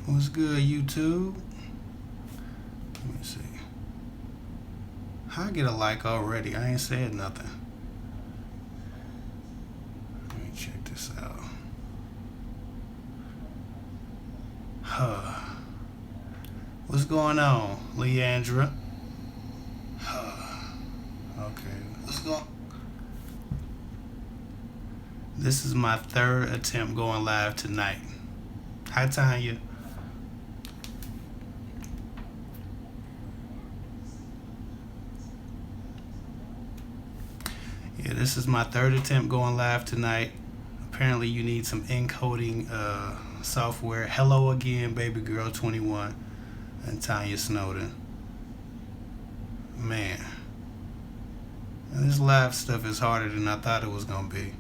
What's good, YouTube? Let me see. How I get a like already? I ain't said nothing. Let me check this out. Huh. What's going on, Leandra? Okay. What's going? This is my third attempt going live tonight. Hi, Tanya. Yeah, this is my third attempt going live tonight. Apparently, you need some encoding software. Hello again, baby girl 21 and Tanya Snowden. Man, this live stuff is harder than I thought it was gonna be.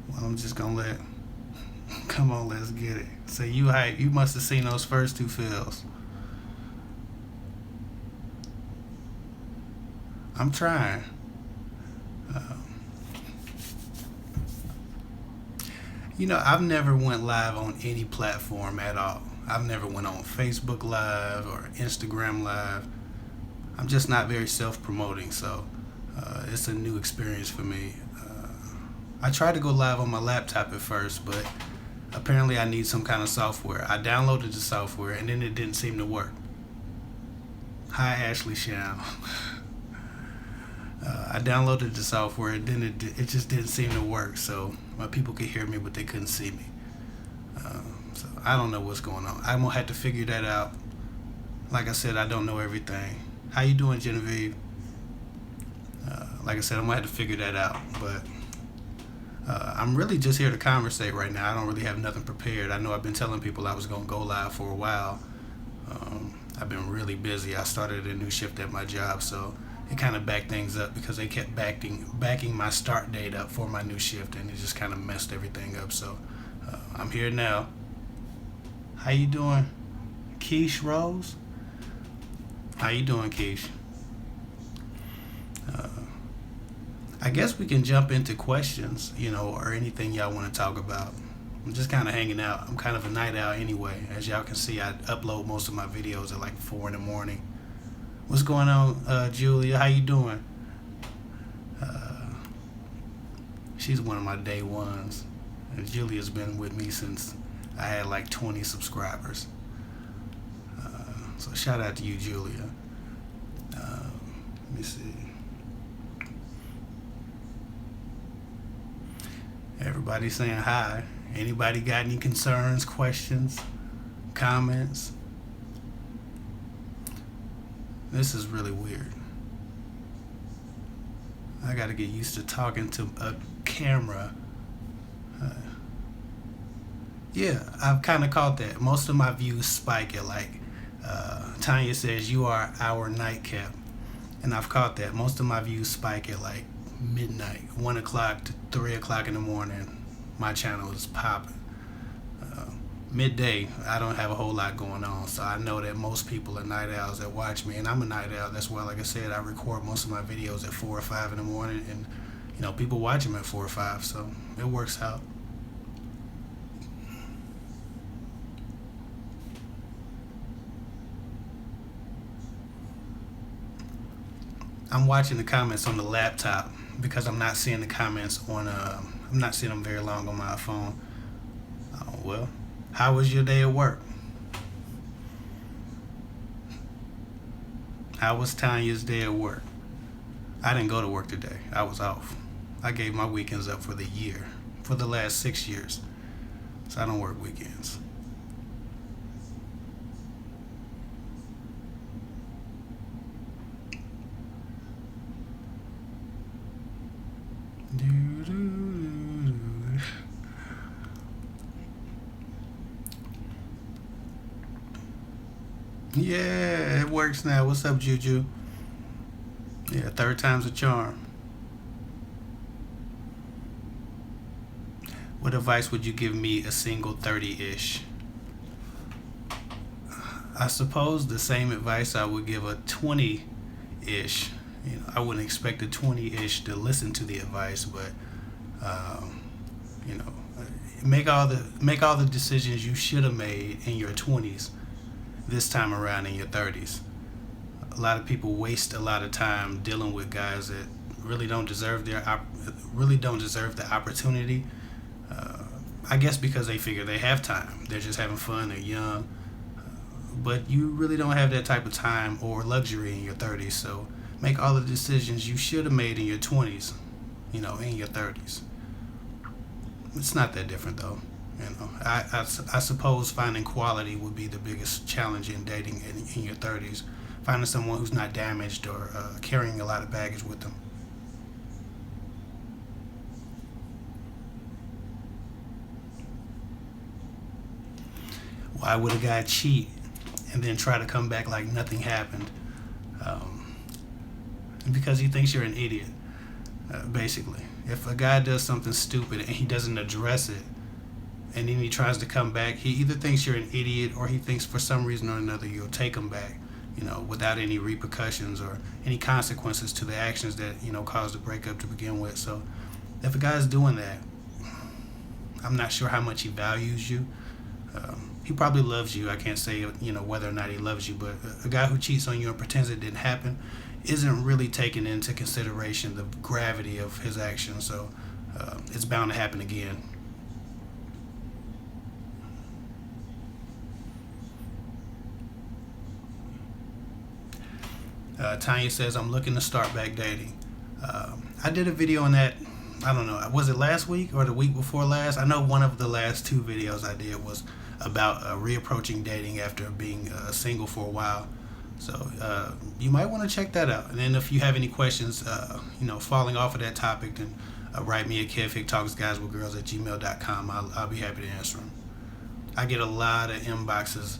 Well, I'm just gonna let. Come on, let's get it. So you hype? You must have seen those first two fills. I'm trying. I've never went live on any platform at all. I've never went on Facebook Live or Instagram Live. I'm just not very self-promoting, so it's a new experience for me. I tried to go live on my laptop at first, but apparently I need some kind of software. I downloaded the software, and then it didn't seem to work. Hi, Ashley Sham. I downloaded the software, and then it just didn't seem to work. So my people could hear me, but they couldn't see me. So I don't know what's going on. I'm gonna have to figure that out. Like I said, I don't know everything. How you doing, Genevieve? Like I said, I'm gonna have to figure that out. But I'm really just here to conversate right now. I don't really have nothing prepared. I know I've been telling people I was gonna go live for a while. I've been really busy. I started a new shift at my job, so it kind of backed things up because they kept backing my start date up for my new shift, and it just kind of messed everything up. So I'm here now. How you doing, Keish Rose? How you doing, Keish? I guess we can jump into questions, or anything y'all want to talk about. I'm just kind of hanging out. I'm kind of a night owl anyway. As y'all can see, I upload most of my videos at like 4 in the morning. What's going on, Julia? How you doing? She's one of my day ones. And Julia's been with me since I had like 20 subscribers. So shout out to you, Julia. Let me see. Everybody saying hi. Anybody got any concerns, questions, comments? This is really weird. I gotta get used to talking to a camera. Yeah, I've kind of caught that. Most of my views spike at like, Tanya says, you are our nightcap. And I've caught that. Most of my views spike at like midnight, 1 o'clock to 3 o'clock in the morning. My channel is popping. Midday, I don't have a whole lot going on, so I know that most people are night owls that watch me, and I'm a night owl. That's why, like I said, I record most of my videos at 4 or 5 in the morning, and people watch them at 4 or 5, so it works out. I'm watching the comments on the laptop because I'm not seeing the comments on. I'm not seeing them very long on my phone. Well, how was your day at work? How was Tanya's day at work? I didn't go to work today. I was off. I gave my weekends up for the year, for the last 6 years. So I don't work weekends. Yeah, it works now. What's up, Juju? Yeah, third time's a charm. What advice would you give me a single 30-ish? I suppose the same advice I would give a 20-ish, I wouldn't expect a 20-ish to listen to the advice, but um, you know, make all the decisions you should have made in your 20s this time around in your 30s. A lot of people waste a lot of time dealing with guys that really don't deserve the opportunity. Uh, I guess because they figure they have time. They're just having fun. They're young, but you really don't have that type of time or luxury in your 30s. So make all the decisions you should have made in your 20s, in your 30s. It's not that different though. I suppose finding quality would be the biggest challenge in dating in your 30s. Finding someone who's not damaged or carrying a lot of baggage with them. Why would a guy cheat and then try to come back like nothing happened? Um, because he thinks you're an idiot, basically. If a guy does something stupid and he doesn't address it, and then he tries to come back, he either thinks you're an idiot or he thinks for some reason or another you'll take him back, without any repercussions or any consequences to the actions that, caused the breakup to begin with. So if a guy's doing that, I'm not sure how much he values you. He probably loves you. I can't say, whether or not he loves you, but a guy who cheats on you and pretends it didn't happen isn't really taking into consideration the gravity of his actions. So it's bound to happen again. Tanya says, I'm looking to start back dating. I did a video on that, I don't know, was it last week or the week before last? I know one of the last two videos I did was about reapproaching dating after being single for a while. So you might want to check that out. And then if you have any questions, falling off of that topic, then write me at Kev Hick Talks Guys with Girls at gmail.com. I'll be happy to answer them. I get a lot of inboxes,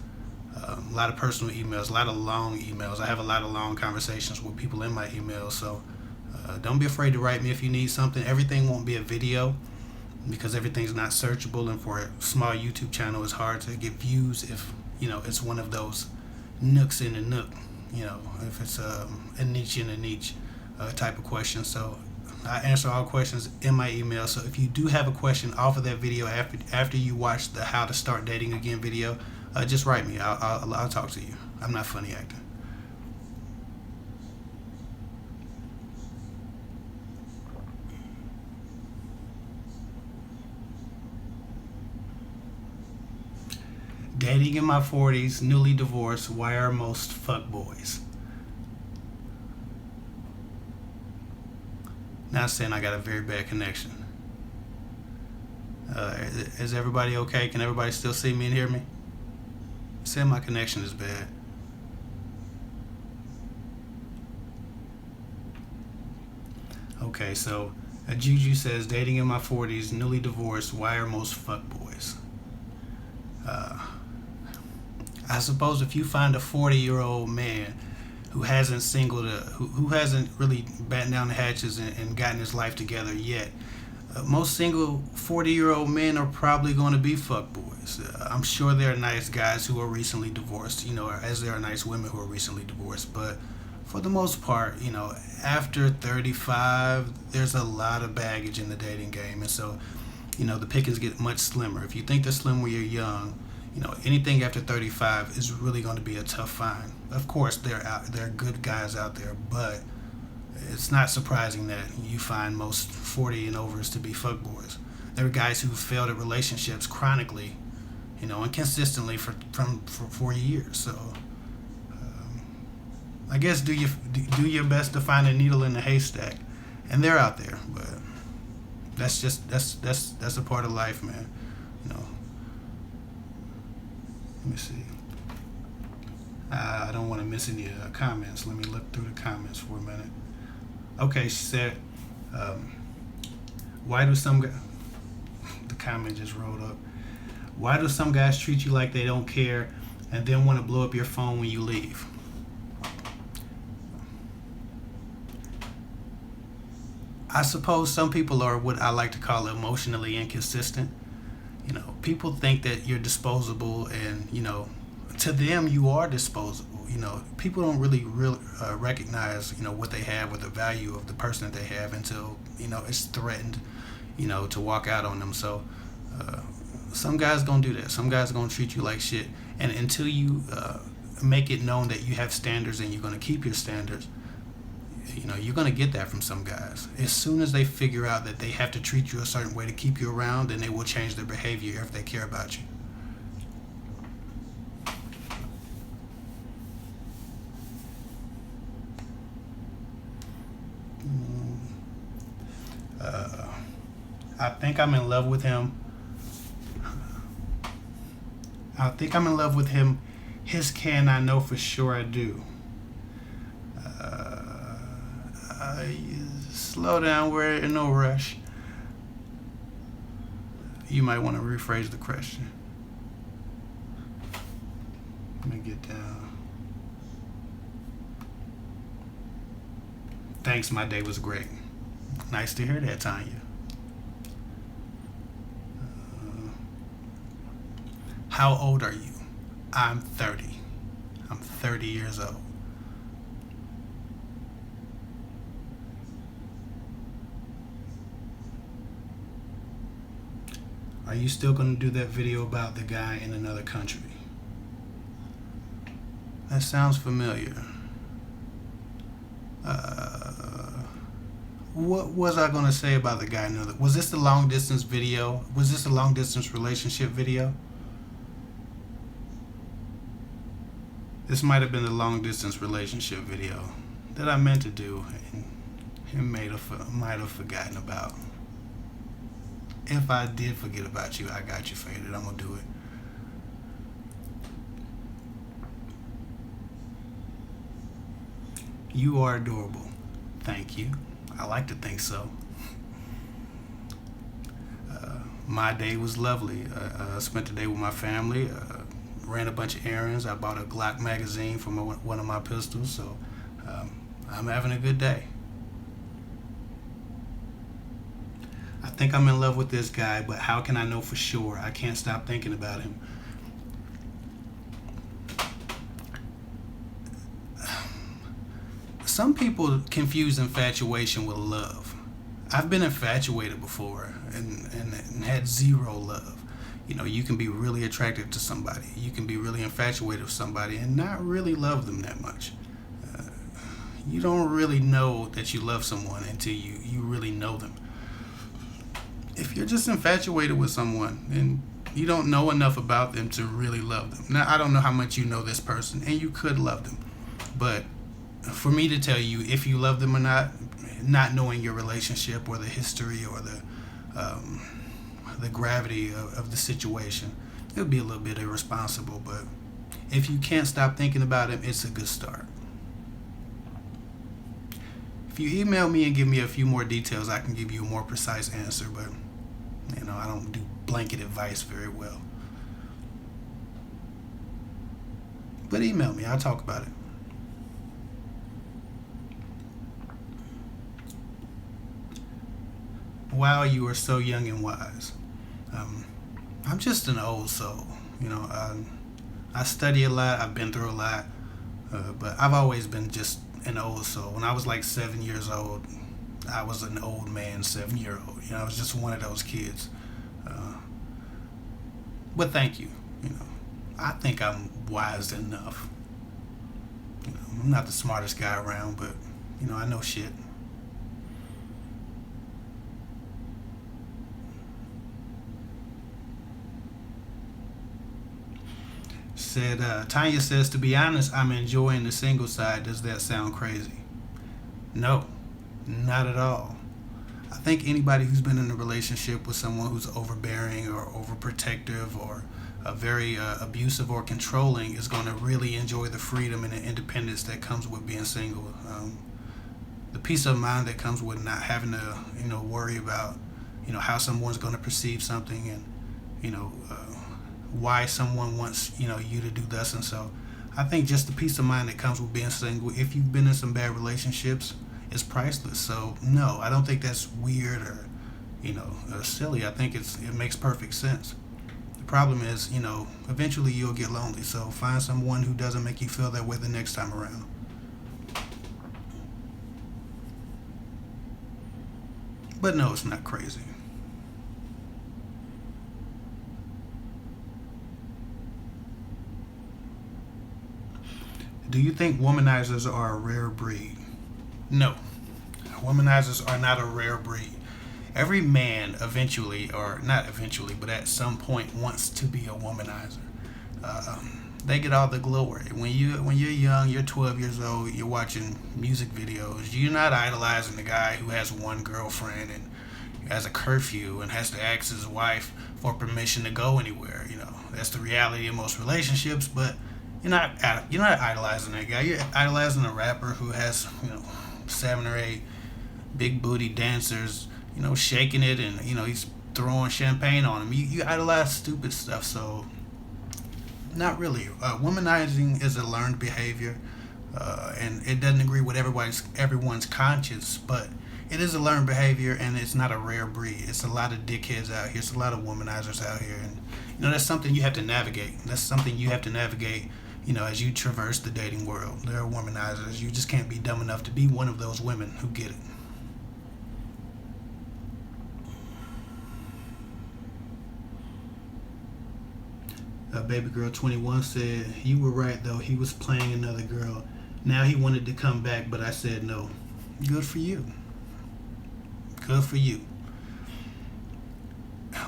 a lot of personal emails, a lot of long emails. I have a lot of long conversations with people in my emails. So don't be afraid to write me if you need something. Everything won't be a video because everything's not searchable, and for a small YouTube channel, it's hard to get views if it's one of those nooks in a nook. If it's a niche in a niche type of question. So I answer all questions in my email. So if you do have a question off of that video after you watch the How to Start Dating Again video, just write me. I'll talk to you. I'm not funny acting. Dating in my 40s, newly divorced, why are most fuckboys? Not saying I got a very bad connection. Is everybody okay? Can everybody still see me and hear me? Saying my connection is bad. Okay, so Juju says, dating in my 40s, newly divorced, why are most fuckboys? I suppose if you find a 40-year-old man who hasn't who hasn't really battened down the hatches and gotten his life together yet, most single 40-year-old men are probably going to be fuckboys. I'm sure there are nice guys who are recently divorced, as there are nice women who are recently divorced. But for the most part, after 35, there's a lot of baggage in the dating game. And so, the pickings get much slimmer. If you think they're slim when you're young, anything after 35 is really going to be a tough find. Of course, there are good guys out there, but it's not surprising that you find most 40 and overs to be fuckboys. There are guys who failed at relationships chronically, and consistently for 4 years. So, I guess do your best to find a needle in the haystack, and they're out there. But that's a part of life, man. Let me see. I don't want to miss any comments. Let me look through the comments for a minute. Okay, she said, why do some guys, the comment just rolled up. Why do some guys treat you like they don't care and then want to blow up your phone when you leave? I suppose some people are what I like to call emotionally inconsistent. People think that you're disposable, and to them you are disposable. people don't really recognize, what they have or the value of the person that they have until, it's threatened, to walk out on them. So some guys gonna do that. Some guys gonna treat you like shit. And until you make it known that you have standards and you're gonna keep your standards, you're gonna get that from some guys. As soon as they figure out that they have to treat you a certain way to keep you around, then they will change their behavior if they care about you. I think I'm in love with him. I think I'm in love with him. His can I know for sure I do. Slow down, we're in no rush. You might want to rephrase the question. Let me get down. Thanks, my day was great. Nice to hear that, Tanya. How old are you? I'm 30. I'm 30 years old. Are you still going to do that video about the guy in another country? That sounds familiar. What was I going to say about the guy in another? Was this the long distance video? Was this a long distance relationship video? This might have been the long distance relationship video that I meant to do and might have forgotten about. If I did forget about you, I got you faded. I'm gonna do it. You are adorable. Thank you. I like to think so. My day was lovely. I spent the day with my family. Ran a bunch of errands. I bought a Glock magazine for one of my pistols. So I'm having a good day. I think I'm in love with this guy, but how can I know for sure? I can't stop thinking about him. Some people confuse infatuation with love. I've been infatuated before and had zero love. You can be really attracted to somebody. You can be really infatuated with somebody and not really love them that much. You don't really know that you love someone until you really know them. If you're just infatuated with someone, then you don't know enough about them to really love them. Now, I don't know how much you know this person, and you could love them. But for me to tell you if you love them or not knowing your relationship or the history or the gravity of the situation, it would be a little bit irresponsible. But if you can't stop thinking about him, it's a good start. If you email me and give me a few more details, I can give you a more precise answer. But I don't do blanket advice very well. But email me, I'll talk about it. Wow, you are so young and wise. I'm just an old soul. I study a lot. I've been through a lot. But I've always been just an old soul. When I was like 7 years old, I was an old man, 7-year-old. I was just one of those kids. But thank you. I think I'm wise enough. I'm not the smartest guy around, but I know shit. Tanya says, to be honest, I'm enjoying the single side. Does that sound crazy? No, not at all. I think anybody who's been in a relationship with someone who's overbearing or overprotective or very abusive or controlling is going to really enjoy the freedom and the independence that comes with being single. The peace of mind that comes with not having to, worry about, how someone's going to perceive something and, why someone wants, you to do thus and so. I think just the peace of mind that comes with being single, if you've been in some bad relationships, is priceless. So no, I don't think that's weird or, or silly. I think it makes perfect sense. Problem is, eventually you'll get lonely. So find someone who doesn't make you feel that way the next time around. But no, it's not crazy. Do you think womanizers are a rare breed? No. Womanizers are not a rare breed. Every man eventually, or not eventually, but at some point wants to be a womanizer. They get all the glory. When you're young, you're 12 years old, you're watching music videos. You're not idolizing the guy who has one girlfriend and has a curfew and has to ask his wife for permission to go anywhere. That's the reality of most relationships. But you're not idolizing that guy. You're idolizing a rapper who has 7 or 8 big booty dancers, shaking it, and he's throwing champagne on him. You idolize stupid stuff. So not really. Womanizing is a learned behavior, and it doesn't agree with everyone's conscience, but it is a learned behavior, and it's not a rare breed. It's a lot of dickheads out here. It's a lot of womanizers out here, and that's something you have to navigate. That's something you have to navigate. As you traverse the dating world, there are womanizers. You just can't be dumb enough to be one of those women who get it. Baby girl 21 said, "You were right though. He was playing another girl. Now he wanted to come back, but I said no." Good for you. Good for you.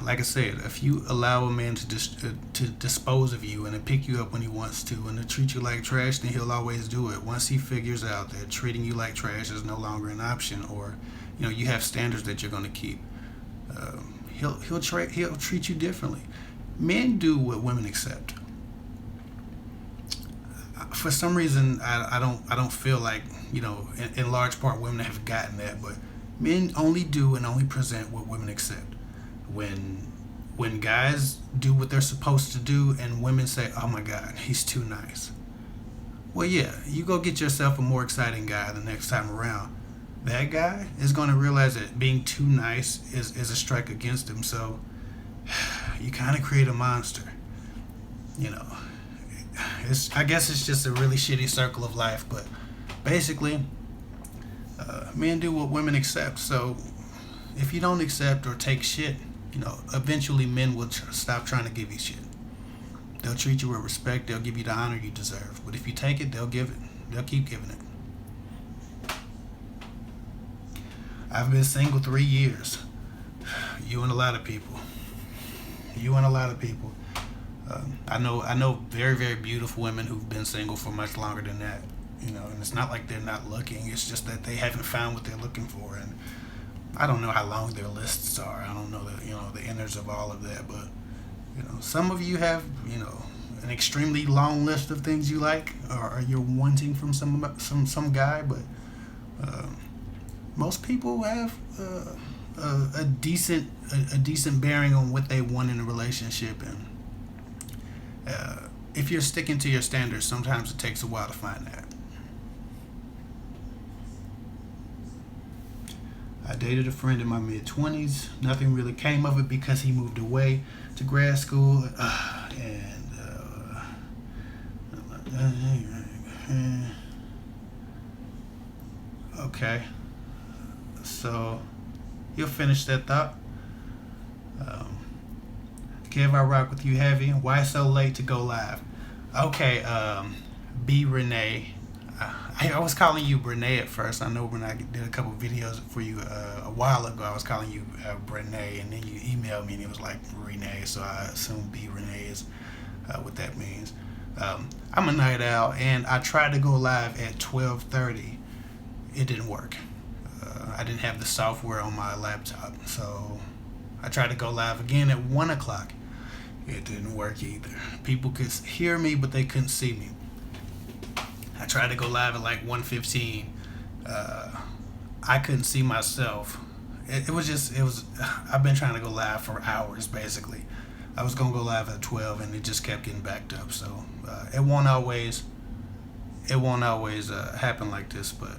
Like I said, if you allow a man to dispose of you and to pick you up when he wants to and to treat you like trash, then he'll always do it. Once he figures out that treating you like trash is no longer an option, or you have standards that you're going to keep, he'll treat you differently. Men do what women accept. For some reason, I don't feel like in large part women have gotten that, but men only do and only present what women accept. When guys do what they're supposed to do and women say, "Oh my God, he's too nice," well, yeah, you go get yourself a more exciting guy the next time around. That guy is going to realize that being too nice is a strike against him. So you kind of create a monster. I guess it's just a really shitty circle of life, but basically, men do what women accept. So if you don't accept or take shit, eventually men will stop trying to give you shit. They'll treat you with respect. They'll give you the honor you deserve. But if you take it, they'll give it. They'll keep giving it. I've been single 3 years. You and a lot of people. I know very, very beautiful women who've been single for much longer than that. And it's not like they're not looking. It's just that they haven't found what they're looking for. And I don't know how long their lists are. I don't know the innards of all of that. But some of you have an extremely long list of things you like or you're wanting from some guy. But most people have a decent bearing on what they want in a relationship, and if you're sticking to your standards, sometimes it takes a while to find that. I dated a friend in my mid-20s. Nothing really came of it because he moved away to grad school, okay, so you'll finish that thought. Kev, I rock with you heavy. Why so late to go live? Okay, B Renee. I was calling you Brene at first. I know when I did a couple videos for you a while ago, I was calling you Brene, and then you emailed me and it was like Renee, so I assume B Renee is what that means. I'm a night owl, and I tried to go live at 12:30. It didn't work. I didn't have the software on my laptop, so I tried to go live again at 1 o'clock. It didn't work either. People could hear me, but they couldn't see me. I tried to go live at like 1:15. I couldn't see myself. It was. I've been trying to go live for hours, basically. I was gonna go live at 12, and it just kept getting backed up. So it won't always happen like this, but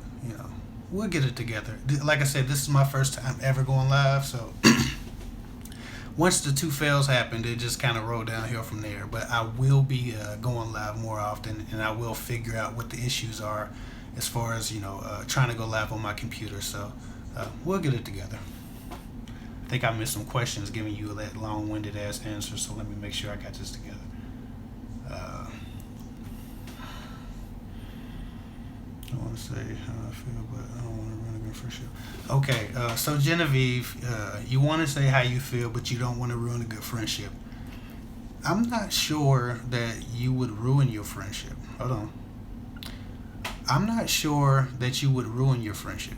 we'll get it together. Like I said, this is my first time ever going live, so once the two fails happened, it just kind of rolled downhill from there. But I will be going live more often, and I will figure out what the issues are as far as trying to go live on my computer. So we'll get it together. I think I missed some questions giving you that long-winded ass answer, so let me make sure I got this together. I want to say how I feel, but I don't want to run a good friendship. Okay, so Genevieve, you want to say how you feel, but you don't want to ruin a good friendship. I'm not sure that you would ruin your friendship. Hold on. I'm not sure that you would ruin your friendship.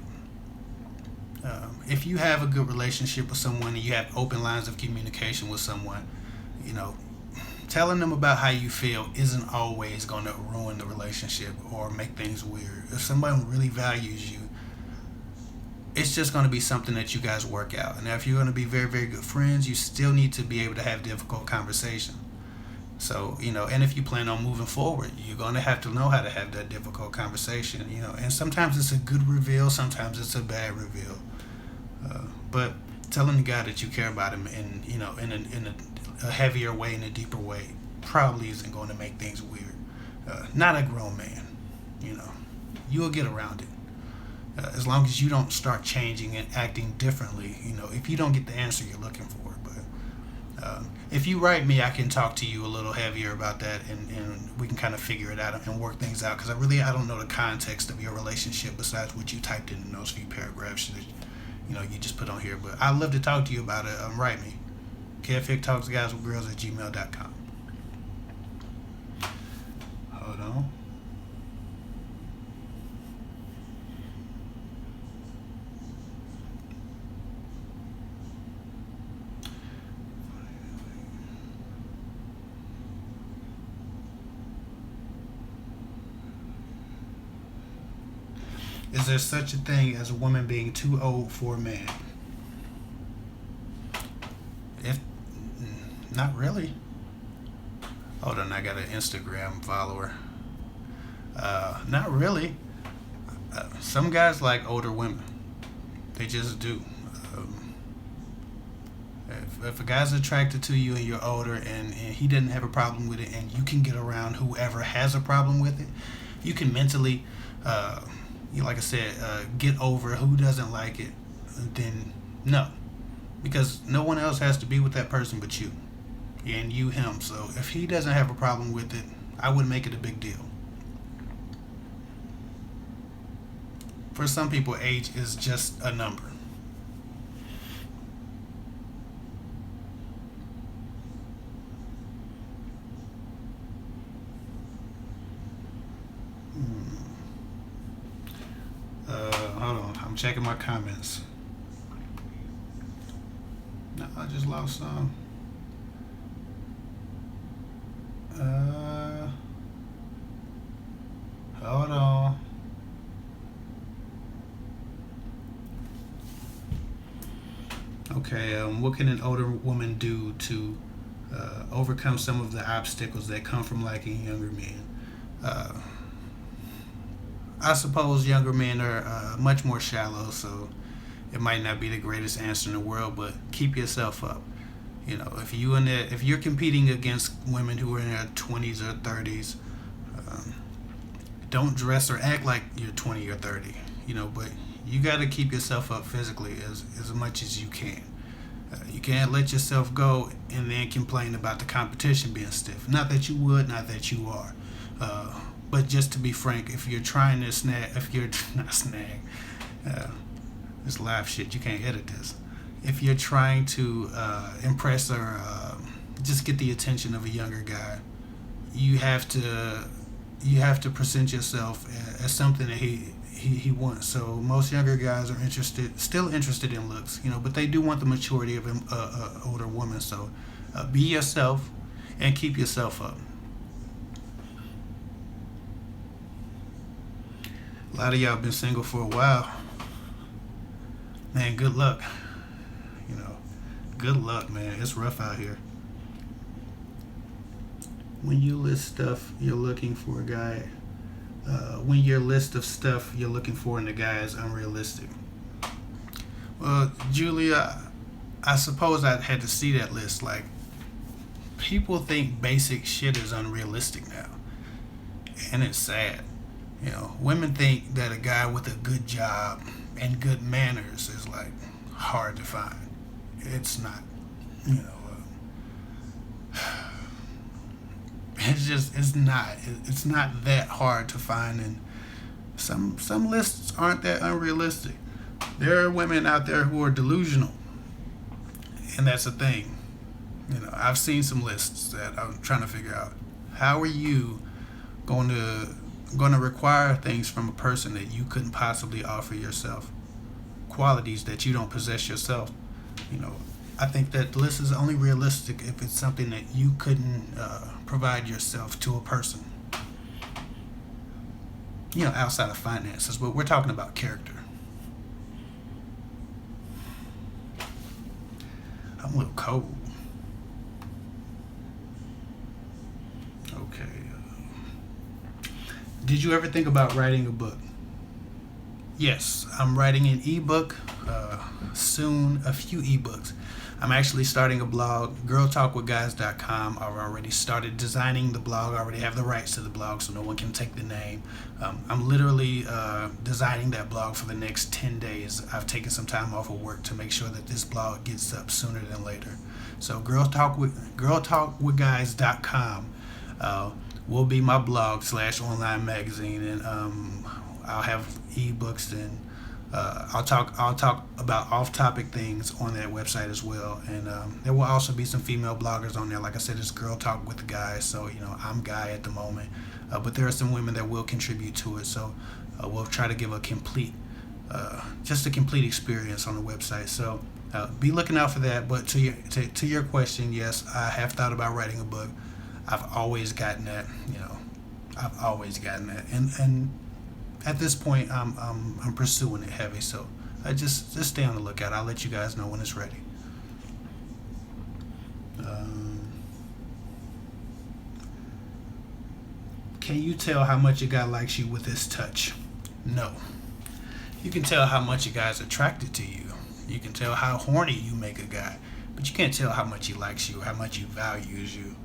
If you have a good relationship with someone and you have open lines of communication with someone, telling them about how you feel isn't always going to ruin the relationship or make things weird. If somebody really values you, it's just going to be something that you guys work out. And if you're going to be very, very good friends, you still need to be able to have difficult conversation. So, and if you plan on moving forward, you're going to have to know how to have that difficult conversation, and sometimes it's a good reveal, sometimes it's a bad reveal. But telling the guy that you care about him in a heavier way, in a deeper way, probably isn't going to make things weird. Not a grown man, you'll get around it. As long as you don't start changing and acting differently, if you don't get the answer you're looking for. But if you write me, I can talk to you a little heavier about that, and we can kind of figure it out and work things out. Because I don't know the context of your relationship besides what you typed in those few paragraphs that you just put on here. But I'd love to talk to you about it. Write me. Kev Hick talks guys with girls at gmail.com. Hold on. Is there such a thing as a woman being too old for a man? If not really. Hold on, I got an Instagram follower. Not really. Some guys like older women. They just do. If a guy's attracted to you and you're older and he doesn't have a problem with it, and you can get around whoever has a problem with it, you can mentally, like I said, get over who doesn't like it, then no. Because no one else has to be with that person but you. And you him. So if he doesn't have a problem with it, I wouldn't make it a big deal. For some people, age is just a number. Hold on, I'm checking my comments. No, I just lost some. Hold on. Okay, what can an older woman do to overcome some of the obstacles that come from liking younger men? I suppose younger men are much more shallow, so it might not be the greatest answer in the world, but keep yourself up. If you're competing against women who are in their 20s or 30s, don't dress or act like you're 20 or 30. But you got to keep yourself up physically as much as you can. You can't let yourself go and then complain about the competition being stiff. Not that you would, not that you are. But just to be frank, if you're trying to this live shit, you can't edit this. If you're trying to impress or just get the attention of a younger guy, you have to present yourself as something that he wants. So most younger guys are still interested in looks, but they do want the maturity of an older woman. So be yourself and keep yourself up. A lot of y'all been single for a while. Man, good luck. Good luck, man. It's rough out here. When you list stuff you're looking for a guy, when your list of stuff you're looking for in a guy is unrealistic. Well, Julia, I suppose I had to see that list. Like, people think basic shit is unrealistic now, and it's sad. Women think that a guy with a good job and good manners is like hard to find. It's not. You know, it's not that hard to find, and some lists aren't that unrealistic. There are women out there who are delusional, and that's a thing. I've seen some lists that I'm trying to figure out. How are you going to require things from a person that you couldn't possibly offer yourself? Qualities that you don't possess yourself. I think that the list is only realistic if it's something that you couldn't provide yourself to a person. Outside of finances, but we're talking about character. I'm a little cold. Okay. Did you ever think about writing a book? Yes, I'm writing an ebook, soon a few ebooks. I'm actually starting a blog, girltalkwithguys.com. I've already started designing the blog. I already have the rights to the blog, so no one can take the name. I'm literally designing that blog for the next 10 days. I've taken some time off of work to make sure that this blog gets up sooner than later. So girltalkwithguys.com will be my blog / online magazine, and I'll have ebooks, and I'll talk about off-topic things on that website as well, and there will also be some female bloggers on there. Like I said, it's Girl Talk with the Guys, so I'm Guy at the moment, but there are some women that will contribute to it. So we'll try to give a complete experience on the website. So be looking out for that. But to your question, yes, I have thought about writing a book. I've always gotten that. And at this point, I'm pursuing it heavy, so I just stay on the lookout. I'll let you guys know when it's ready. Can you tell how much a guy likes you with his touch? No. You can tell how much a guy's attracted to you. You can tell how horny you make a guy, but you can't tell how much he likes you, how much he values you.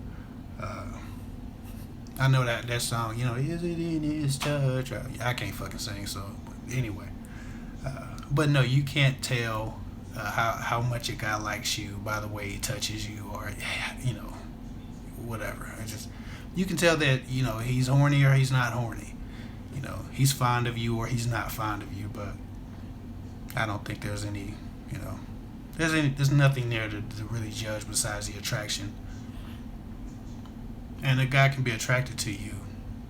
I know that song, is it in his touch? I can't fucking sing, so anyway. But no, you can't tell how much a guy likes you by the way he touches you, or whatever. You can tell that he's horny or he's not horny. He's fond of you or he's not fond of you. But I don't think there's any there's nothing there to really judge besides the attraction. And a guy can be attracted to you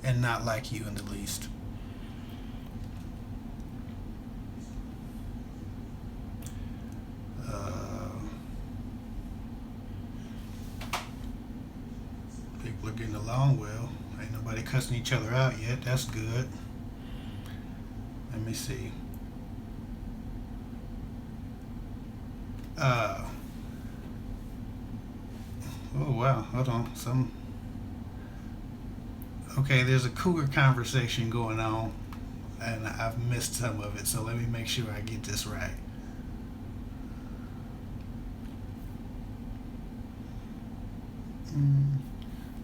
and not like you in the least. People are getting along well. Ain't nobody cussing each other out yet. That's good. Let me see. Oh wow, hold on. Okay, there's a cougar conversation going on, and I've missed some of it, so let me make sure I get this right.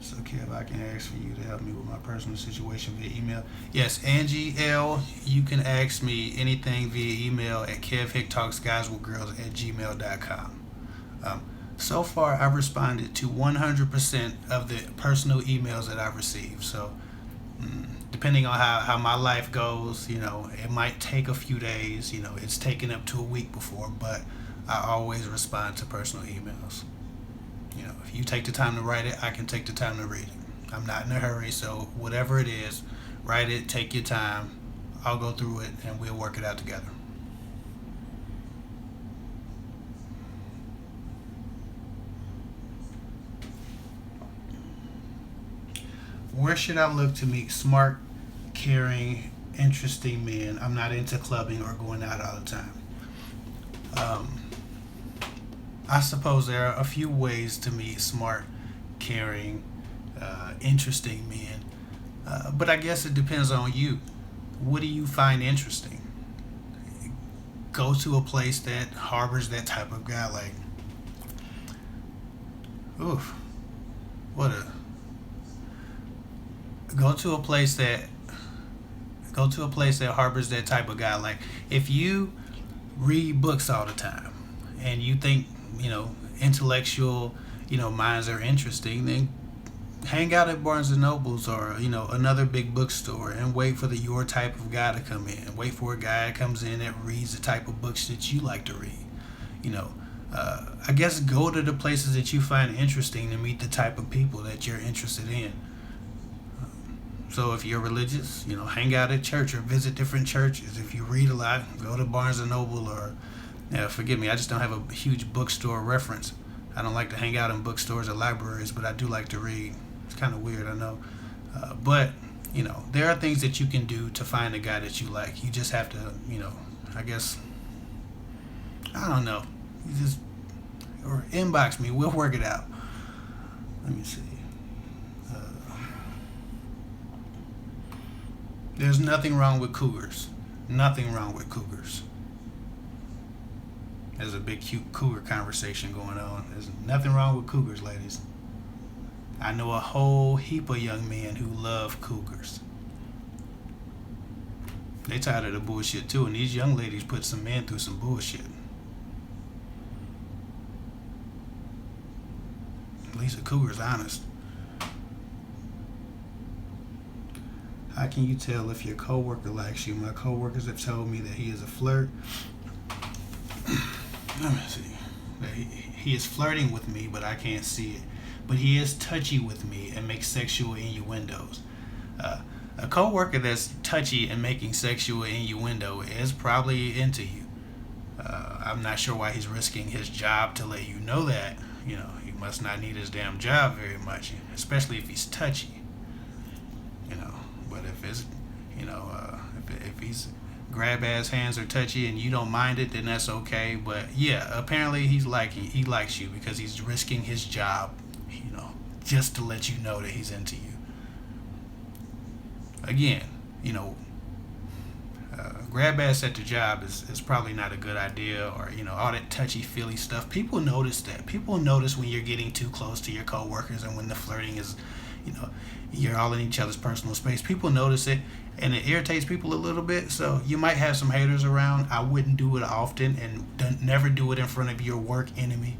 So, Kev, I can ask for you to help me with my personal situation via email. Yes, Angie L., you can ask me anything via email at kevhicktalksguyswithgirls@gmail.com. So far, I've responded to 100% of the personal emails that I've received. So, depending on how my life goes, it might take a few days. It's taken up to a week before, but I always respond to personal emails. If you take the time to write it, I can take the time to read it. I'm not in a hurry, so whatever it is, write it, take your time. I'll go through it, and we'll work it out together. Where should I look to meet smart, caring, interesting men? I'm not into clubbing or going out all the time. I suppose there are a few ways to meet smart, caring, interesting men. But I guess it depends on you. What do you find interesting? Go to a place that harbors that type of guy. Like, Oof. What a go to a place that go to a place that harbors that type of guy. Like if you read books all the time and you think intellectual minds are interesting, then hang out at Barnes and Nobles or another big bookstore and wait for your type of guy to come in. Wait for a guy that comes in that reads the type of books that you like to read. You know, I guess go to the places that you find interesting to meet the type of people that you're interested in. So if you're religious, hang out at church or visit different churches. If you read a lot, go to Barnes and Noble or, forgive me, I just don't have a huge bookstore reference. I don't like to hang out in bookstores or libraries, but I do like to read. It's kind of weird, I know. But, there are things that you can do to find a guy that you like. You just have to, I guess, I don't know. You just, or inbox me. We'll work it out. Let me see. There's nothing wrong with cougars. Nothing wrong with cougars. There's a big cute cougar conversation going on. There's nothing wrong with cougars, ladies. I know a whole heap of young men who love cougars. They tired of the bullshit too, and these young ladies put some men through some bullshit. At least a cougar's honest. How can you tell if your coworker likes you? My coworkers have told me that he is a flirt. Let me see. He is flirting with me, but I can't see it. But he is touchy with me and makes sexual innuendos. A coworker that's touchy and making sexual innuendo is probably into you. I'm not sure why he's risking his job to let you know that. He must not need his damn job very much, especially if he's touchy. But if it's, if he's grab ass hands are touchy and you don't mind it, then that's okay. But yeah, apparently he likes you because he's risking his job, just to let you know that he's into you. Again, grab ass at the job is probably not a good idea, or all that touchy feely stuff. People notice that. People notice when you're getting too close to your coworkers and when the flirting is, you're all in each other's personal space. People notice it, and it irritates people a little bit. So you might have some haters around. I wouldn't do it often, and never do it in front of your work enemy.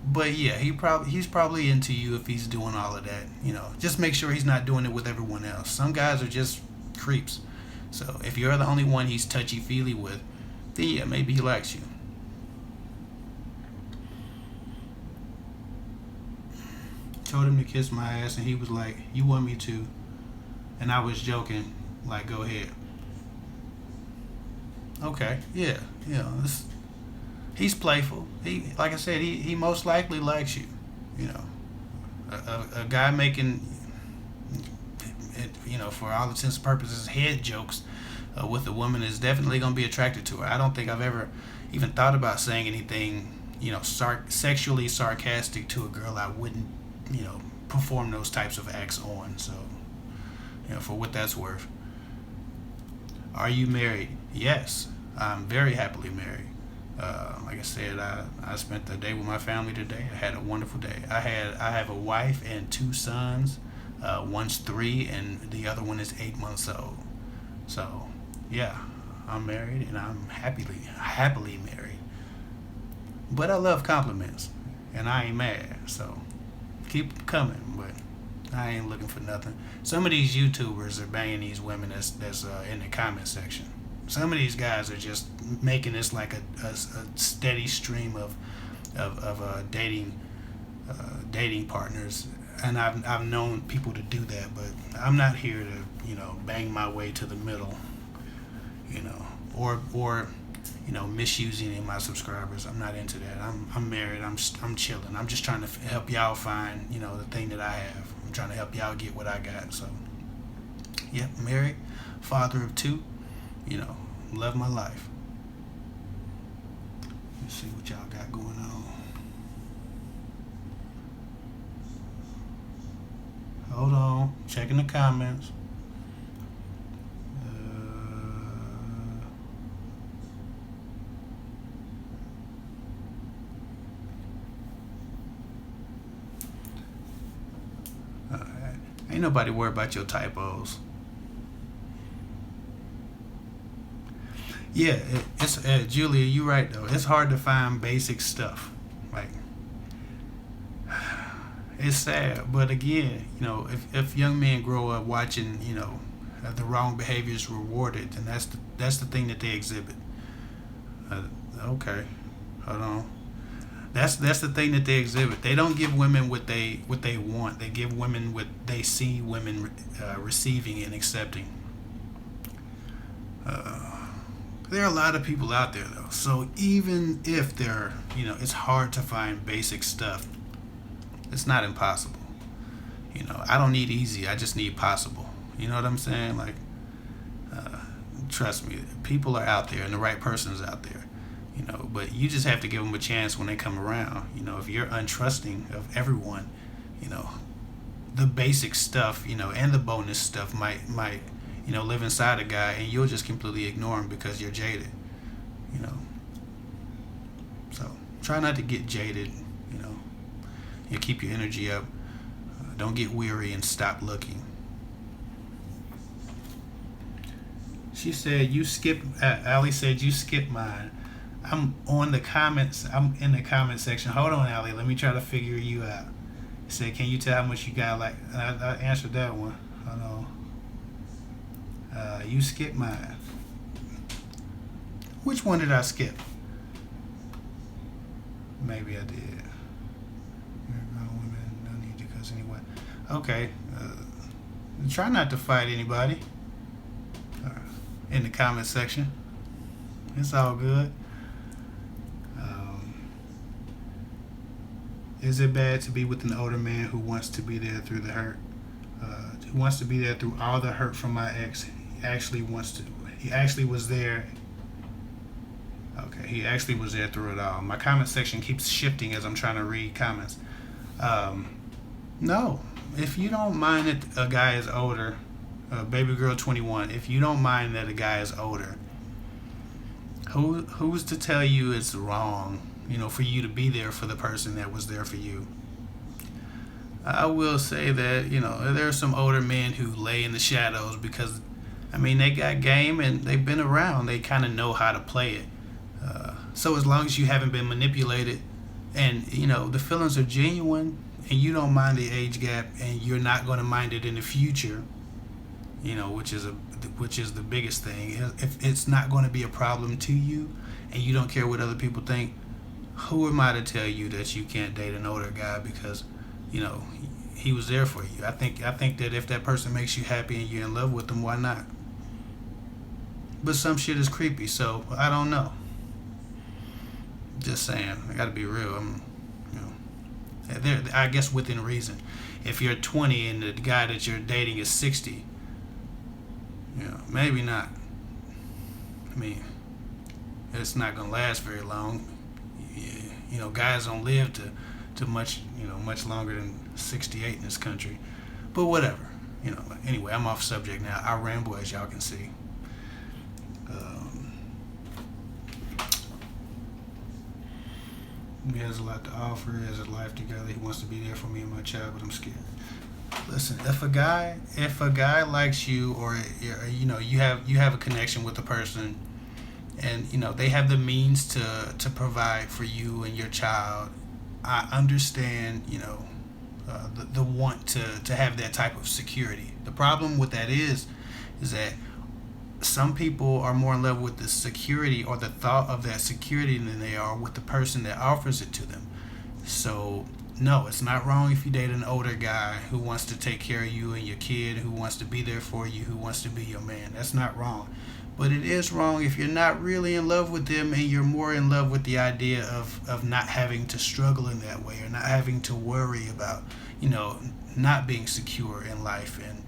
But yeah, he's probably into you if he's doing all of that. Just make sure he's not doing it with everyone else. Some guys are just creeps. So if you're the only one he's touchy feely with, then yeah, maybe he likes you. Told him to kiss my ass, and he was like, "You want me to?" And I was joking, like, "Go ahead." Okay, yeah, he's playful. Like I said, he most likely likes you. A guy making, for all intents and purposes, head jokes with a woman is definitely gonna be attracted to her. I don't think I've ever even thought about saying anything, sexually sarcastic to a girl I wouldn't, perform those types of acts on. So, for what that's worth. Are you married? Yes, I'm very happily married. Like I said, I spent the day with my family today. I had a wonderful day. I have a wife and two sons. One's 3 and the other one is 8 months old. So, yeah, I'm married and I'm happily married. But I love compliments, and I ain't mad. So, keep coming. But I ain't looking for nothing. Some of these YouTubers are banging these women that's in the comment section. Some of these guys are just making this like a steady stream of dating partners, and I've known people to do that, but I'm not here to bang my way to the middle, or misusing in my subscribers. I'm not into that. I'm married. I'm chilling. I'm just trying to help y'all find the thing that I have. I'm trying to help y'all get what I got. So, yep, married, father of 2. Love my life. Let's see what y'all got going on. Hold on, checking the comments. Ain't nobody worried about your typos. Yeah, it's Julia. You right though. It's hard to find basic stuff. Like it's sad, but again, if young men grow up watching, the wrong behaviors rewarded, then that's the thing that they exhibit. Okay, hold on. That's the thing that they exhibit. They don't give women what they want. They give women what they see women receiving and accepting. There are a lot of people out there though. So even if it's hard to find basic stuff. It's not impossible. I don't need easy. I just need possible. You know what I'm saying? Like, trust me, people are out there, and the right person is out there. But you just have to give them a chance when they come around. If you're untrusting of everyone, you know, the basic stuff, and the bonus stuff might live inside a guy, and you'll just completely ignore him because you're jaded. You know, so try not to get jaded. You keep your energy up. Don't get weary and stop looking. She said you skip. Allie said you skipped mine. I'm on the comments. I'm in the comment section. Hold on, Allie. Let me try to figure you out. Said, can you tell how much you got? Like I answered that one. Hold on. You skipped mine. Which one did I skip? Maybe I did. Women don't need to cuss anyway. Okay. Try not to fight anybody. In the comment section. It's all good. Is it bad to be with an older man who wants to be there through the hurt? Who wants to be there through all the hurt from my ex? He actually was there. Okay, he actually was there through it all. My comment section keeps shifting as I'm trying to read comments. No, if you don't mind that a guy is older, baby girl 21, if you don't mind that a guy is older, who's to tell you it's wrong, for you to be there for the person that was there for you? I will say that, there are some older men who lay in the shadows because, they got game and they've been around. They kind of know how to play it. So as long as you haven't been manipulated and, the feelings are genuine and you don't mind the age gap and you're not going to mind it in the future, which is the biggest thing. If it's not going to be a problem to you and you don't care what other people think, who am I to tell you that you can't date an older guy because, he was there for you? I think that if that person makes you happy and you're in love with them, why not? But some shit is creepy, so I don't know. Just saying, I gotta be real. I guess within reason. If you're 20 and the guy that you're dating is 60, maybe not. It's not gonna last very long. Guys don't live to much longer than 68 in this country. But whatever. Anyway, I'm off subject now. I ramble, as y'all can see. He has a lot to offer. He has a life together. He wants to be there for me and my child, but I'm scared. Listen, if a guy likes you, or you have a connection with the person, and they have the means to provide for you and your child, I understand the want to have that type of security. The problem with that is that some people are more in love with the security or the thought of that security than they are with the person that offers it to them. So no, it's not wrong if you date an older guy who wants to take care of you and your kid, who wants to be there for you, who wants to be your man. That's not wrong. But it is wrong if you're not really in love with them and you're more in love with the idea of not having to struggle in that way, or not having to worry about, not being secure in life and,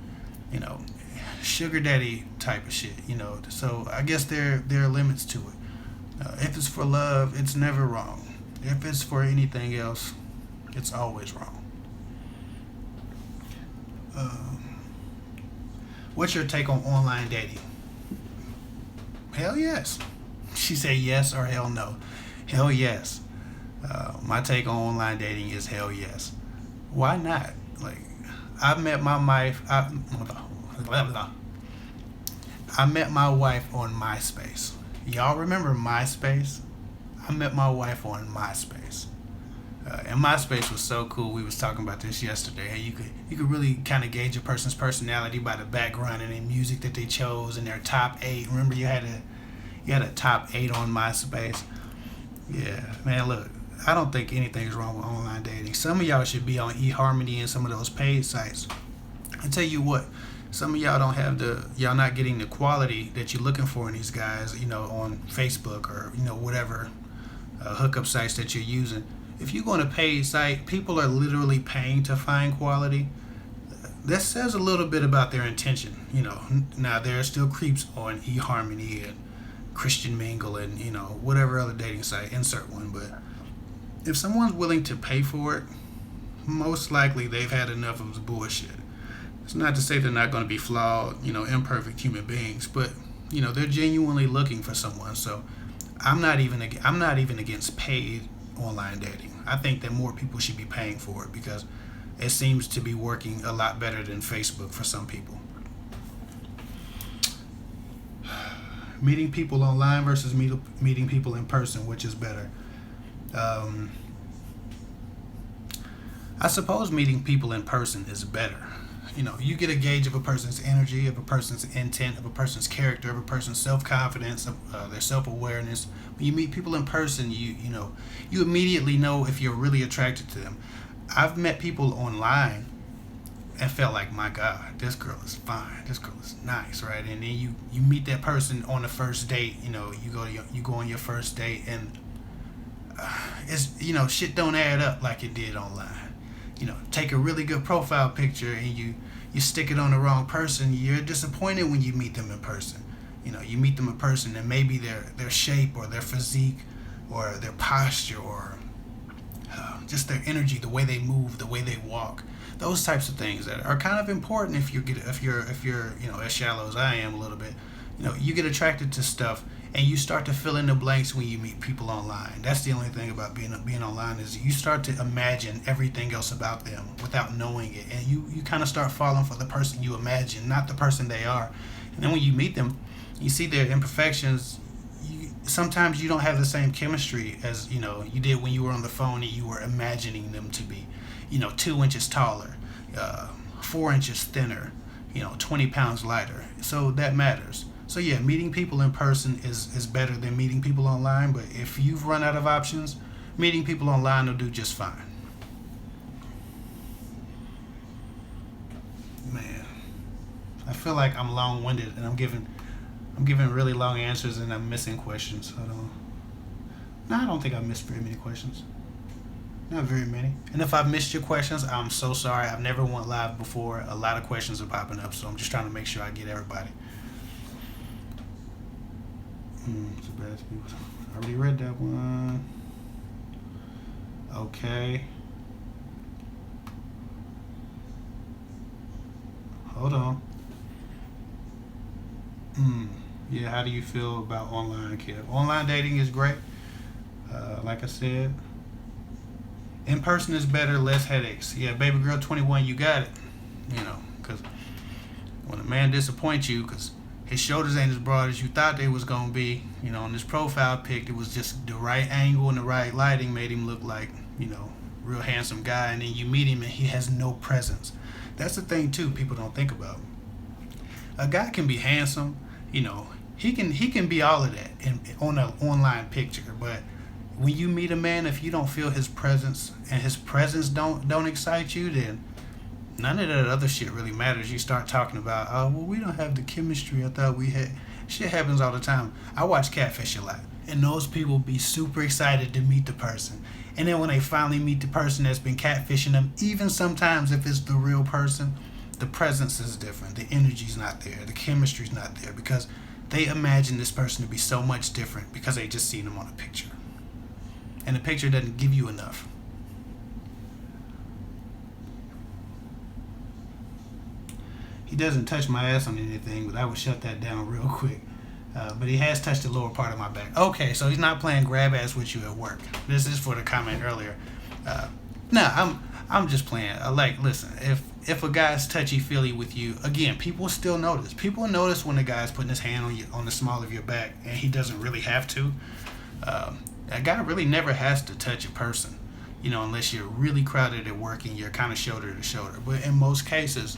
sugar daddy type of shit, So I guess there are limits to it. If it's for love, it's never wrong. If it's for anything else, it's always wrong. What's your take on online dating? Hell yes. She said yes or hell no. Hell yes. My take on online dating is hell yes. Why not? I met my wife. I met my wife on MySpace. Y'all remember MySpace? I met my wife on MySpace. And MySpace was so cool. We was talking about this yesterday. Hey, you could really kind of gauge a person's personality by the background and the music that they chose and their top 8. Remember, you had a top 8 on MySpace. Yeah, man. Look, I don't think anything's wrong with online dating. Some of y'all should be on eHarmony and some of those paid sites. I tell you what, some of y'all don't have y'all not getting the quality that you're looking for in these guys. On Facebook or whatever hookup sites that you're using. If you go on a paid site, people are literally paying to find quality. That says a little bit about their intention. Now there are still creeps on eHarmony and Christian Mingle and whatever other dating site, insert one. But if someone's willing to pay for it, most likely they've had enough of the bullshit. It's not to say they're not going to be flawed, imperfect human beings, but they're genuinely looking for someone. So I'm not even against paid online dating. I think that more people should be paying for it because it seems to be working a lot better than Facebook for some people. Meeting people online versus meeting people in person, which is better? I suppose meeting people in person is better. You get a gauge of a person's energy, of a person's intent, of a person's character, of a person's self-confidence, of their self-awareness. When you meet people in person, you immediately know if you're really attracted to them. I've met people online and felt like, my God, this girl is fine, this girl is nice, right? And then you meet that person on the first date. You go on your first date, and it's shit don't add up like it did online. Take a really good profile picture and you stick it on the wrong person. You're disappointed when you meet them in person. You meet them in person and maybe their shape or their physique or their posture or just their energy, the way they move, the way they walk, those types of things that are kind of important if you're as shallow as I am a little bit. You get attracted to stuff and you start to fill in the blanks when you meet people online. That's the only thing about being online is you start to imagine everything else about them without knowing it, and you kind of start falling for the person you imagine, not the person they are. And then when you meet them, you see their imperfections. Sometimes you don't have the same chemistry as you did when you were on the phone and you were imagining them to be 2 inches taller, 4 inches thinner, 20 pounds lighter. So that matters. So yeah, meeting people in person is better than meeting people online, but if you've run out of options, meeting people online will do just fine. Man, I feel like I'm long-winded and I'm giving really long answers and I'm missing questions. I don't think I missed very many questions. Not very many. And if I've missed your questions, I'm so sorry. I've never went live before. A lot of questions are popping up, so I'm just trying to make sure I get everybody. It's a bad speed. I already read that one. Okay. Hold on. Yeah, how do you feel about online, Kev? Online dating is great. Like I said, in person is better, less headaches. Yeah, baby girl 21, you got it. Because when a man disappoints you, because his shoulders ain't as broad as you thought they was going to be, on this profile pic, it was just the right angle and the right lighting made him look like, real handsome guy. And then you meet him and he has no presence. That's the thing, too, people don't think about. A guy can be handsome, he can be all of that on an online picture, but when you meet a man, if you don't feel his presence and his presence don't excite you, then none of that other shit really matters. You start talking about, oh, well, we don't have the chemistry I thought we had. Shit happens all the time. I watch Catfish a lot, and those people be super excited to meet the person. And then when they finally meet the person that's been catfishing them, even sometimes if it's the real person, the presence is different. The energy's not there. The chemistry's not there because they imagine this person to be so much different because they just seen them on a picture. And the picture doesn't give you enough. He doesn't touch my ass on anything, but I would shut that down real quick. But he has touched the lower part of my back. Okay, so he's not playing grab ass with you at work. This is for the comment earlier. I'm just playing. Listen, if a guy's touchy feely with you, again, people still notice. People notice when a guy's putting his hand on the small of your back, and he doesn't really have to. A guy really never has to touch a person, unless you're really crowded at work and you're kind of shoulder to shoulder. But in most cases,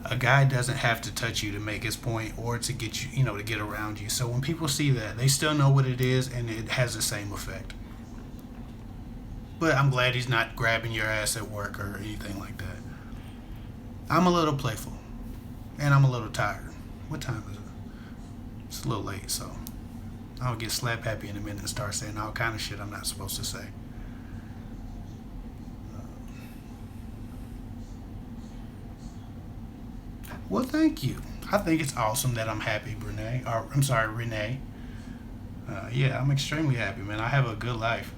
a guy doesn't have to touch you to make his point or to get you, to get around you. So when people see that, they still know what it is, and it has the same effect. But I'm glad he's not grabbing your ass at work or anything like that. I'm a little playful, and I'm a little tired. What time is it? It's a little late, so I'll get slap happy in a minute and start saying all kind of shit I'm not supposed to say. Well, thank you. I think it's awesome that I'm happy, Renee. Yeah, I'm extremely happy, man. I have a good life.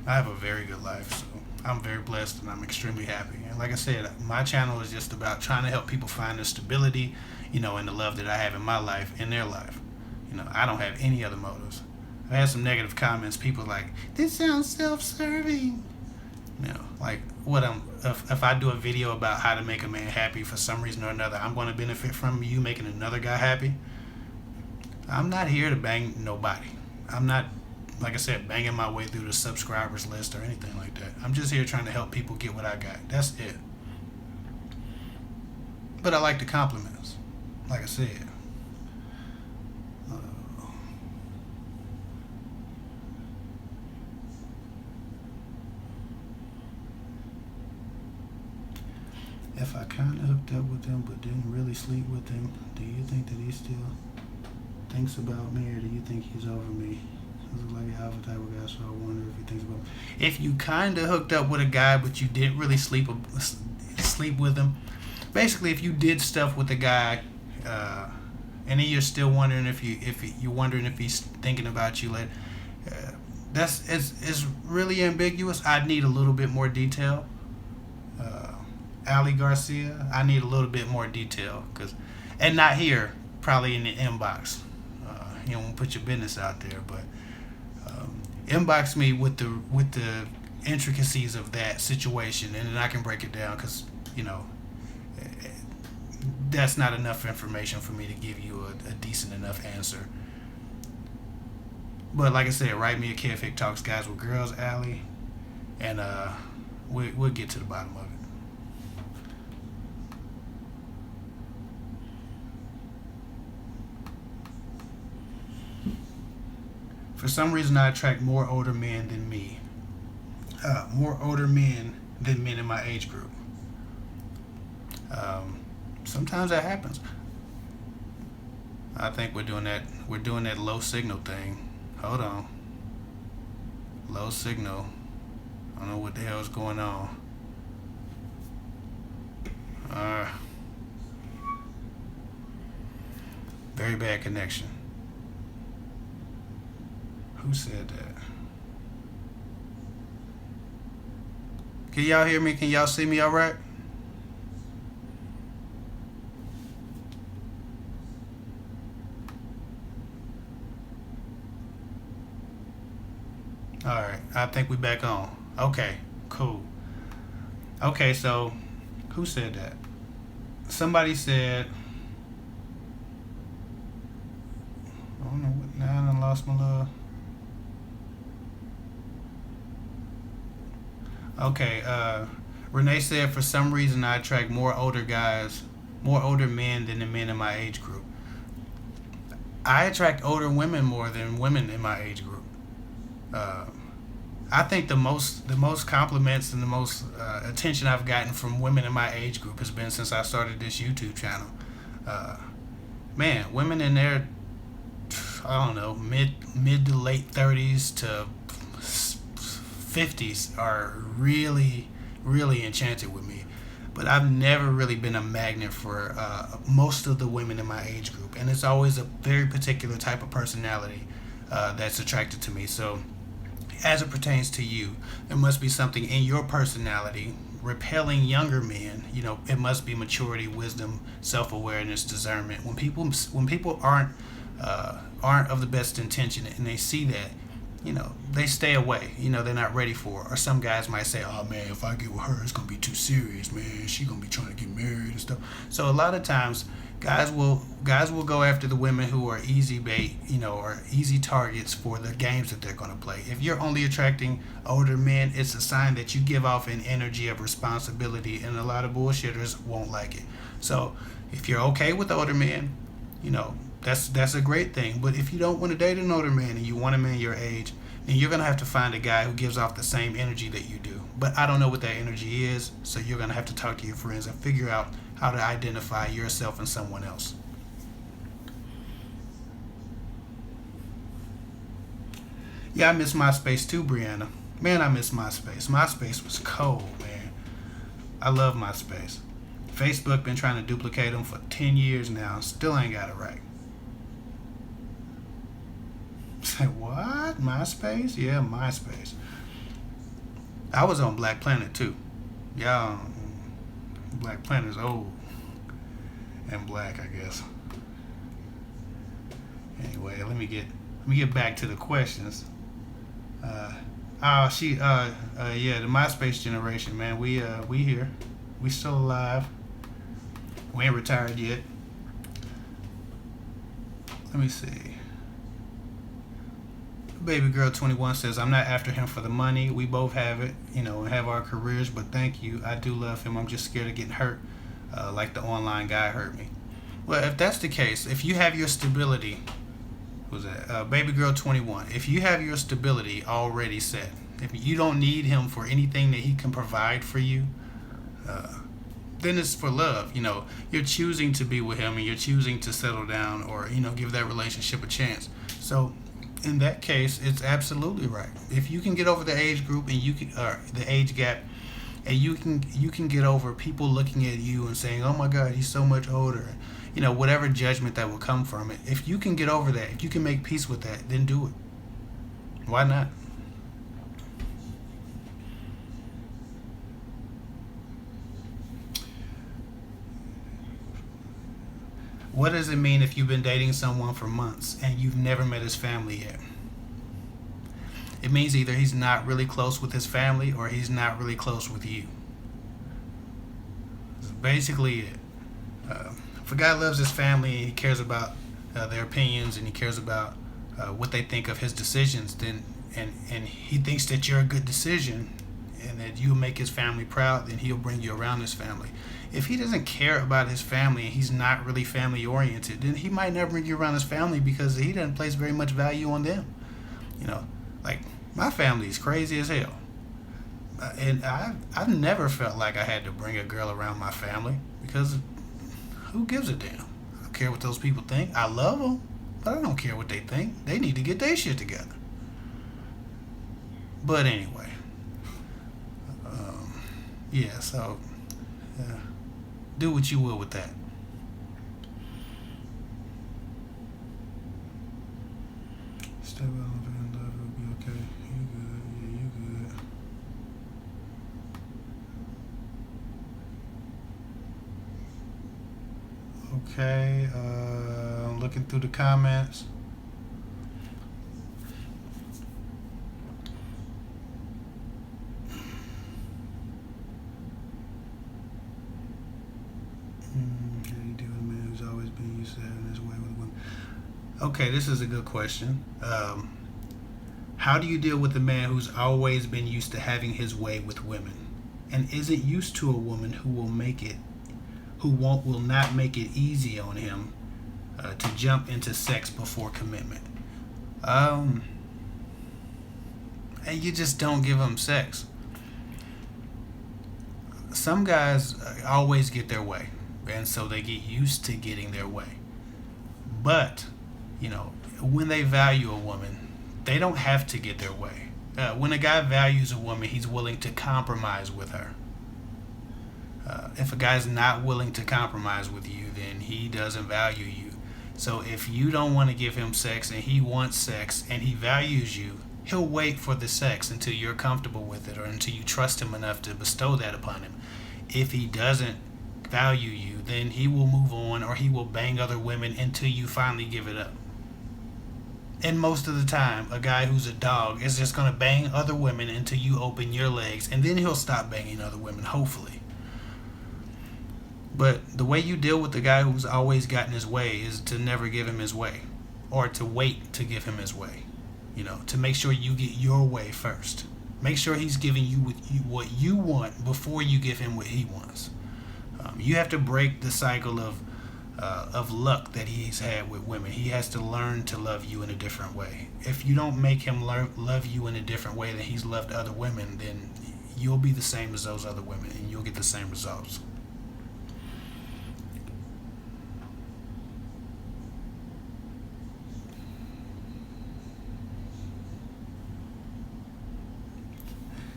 I have a very good life, so I'm very blessed and I'm extremely happy. And like I said, my channel is just about trying to help people find the stability, and the love that I have in my life, in their life. I don't have any other motives. I had some negative comments. People like, this sounds self-serving. Like if I do a video about how to make a man happy for some reason or another, I'm going to benefit from you making another guy happy. I'm not here to bang nobody. I'm not, like I said, banging my way through the subscribers list or anything like that. I'm just here trying to help people get what I got. That's it. But I like the compliments, like I said. If I kind of hooked up with him but didn't really sleep with him, do you think that he still thinks about me, or do you think he's over me? He's like an alpha type of guy, so I wonder if he thinks about me. If you kind of hooked up with a guy but you didn't really sleep with him, basically if you did stuff with a guy, and then you're still wondering if he's thinking about you, it's really ambiguous. I'd need a little bit more detail. Ali Garcia, I need a little bit more detail, and not here, probably in the inbox. You don't want to put your business out there, but inbox me with the intricacies of that situation, and then I can break it down, because that's not enough information for me to give you a decent enough answer. But like I said, write me at Kev Hick Talks Guys with Girls, Ali, and we'll get to the bottom of it. For some reason, I attract more older men than me. More older men than men in my age group. Sometimes that happens. I think we're doing that low signal thing. Hold on. Low signal. I don't know what the hell is going on. Very bad connection. Who said that? Can y'all hear me? Can y'all see me all right? All right. I think we back on. Okay. Cool. Okay, so who said that? Somebody said, I don't know what, now I done lost my love. Okay, Renee said, for some reason I attract more older men than the men in my age group. I attract older women more than women in my age group. I think the most compliments and the most attention I've gotten from women in my age group has been since I started this YouTube channel. Man, women in their, I don't know, mid to late 30s to 50s are really, really enchanted with me. But I've never really been a magnet for most of the women in my age group, and it's always a very particular type of personality that's attracted to me. So as it pertains to you, there must be something in your personality repelling younger men. It must be maturity, wisdom, self-awareness, discernment. When people aren't of the best intention, and they see that, they stay away. They're not ready for it. Or some guys might say, oh man, if I get with her, it's gonna be too serious, man. She gonna be trying to get married and stuff. So a lot of times guys will go after the women who are easy bait, or easy targets for the games that they're going to play. If you're only attracting older men, it's a sign that you give off an energy of responsibility, and a lot of bullshitters won't like it. So if you're okay with older men, that's a great thing. But if you don't want to date an older man and you want a man your age, then you're going to have to find a guy who gives off the same energy that you do. But I don't know what that energy is, so you're going to have to talk to your friends and figure out how to identify yourself and someone else. Yeah, I miss MySpace too, Brianna. Man, I miss MySpace. MySpace was cold, man. I love MySpace. Facebook been trying to duplicate them for 10 years now. Still ain't got it right. Say, what? MySpace? Yeah, MySpace. I was on Black Planet too. Yeah, Black Planet's old and black, I guess. Anyway, let me get back to the questions. Yeah, the MySpace generation, man. We here. We still alive. We ain't retired yet. Let me see. Baby girl 21 says, I'm not after him for the money. We both have it, and have our careers, but thank you. I do love him. I'm just scared of getting hurt, like the online guy hurt me. Well, if that's the case, if you have your stability, who's that? Baby girl 21. If you have your stability already set, if you don't need him for anything that he can provide for you, then it's for love. You're choosing to be with him and you're choosing to settle down or, give that relationship a chance. So in that case, it's absolutely right. If you can get over the age group and the age gap, and you can get over people looking at you and saying, oh my God, he's so much older, whatever judgment that will come from it. If you can get over that, if you can make peace with that, then do it. Why not? What does it mean if you've been dating someone for months and you've never met his family yet? It means either he's not really close with his family or he's not really close with you. That's basically it. If a guy loves his family and he cares about their opinions and he cares about what they think of his decisions, then and he thinks that you're a good decision and that you make his family proud, then he'll bring you around his family. If he doesn't care about his family and he's not really family oriented, then he might never bring you around his family because he doesn't place very much value on them. Like my family is crazy as hell, and I've never felt like I had to bring a girl around my family because who gives a damn? I don't care what those people think. I love them, but I don't care what they think. They need to get their shit together. But anyway, yeah. So do what you will with that. Stay well and love. It'll be okay. You good? Yeah, you good. Okay. Looking through the comments. How do you deal with a man who's always been used to having his way with women? Okay, this is a good question. How do you deal with a man who's always been used to having his way with women and isn't used to a woman who will not make it easy on him to jump into sex before commitment? And you just don't give them sex. Some guys always get their way, and so they get used to getting their way. But, when they value a woman, they don't have to get their way. When a guy values a woman, he's willing to compromise with her. If a guy's not willing to compromise with you, then he doesn't value you. So if you don't want to give him sex and he wants sex and he values you, he'll wait for the sex until you're comfortable with it or until you trust him enough to bestow that upon him. If he doesn't value you, then he will move on or he will bang other women until you finally give it up. And most of the time, a guy who's a dog is just gonna bang other women until you open your legs, and then he'll stop banging other women, hopefully. But the way you deal with the guy who's always gotten his way is to never give him his way, or to wait to give him his way. To make sure you get your way first. Make sure he's giving you what you want before you give him what he wants. You have to break the cycle of luck that he's had with women. He has to learn to love you in a different way. If you don't make him love you in a different way than he's loved other women, then you'll be the same as those other women, and you'll get the same results.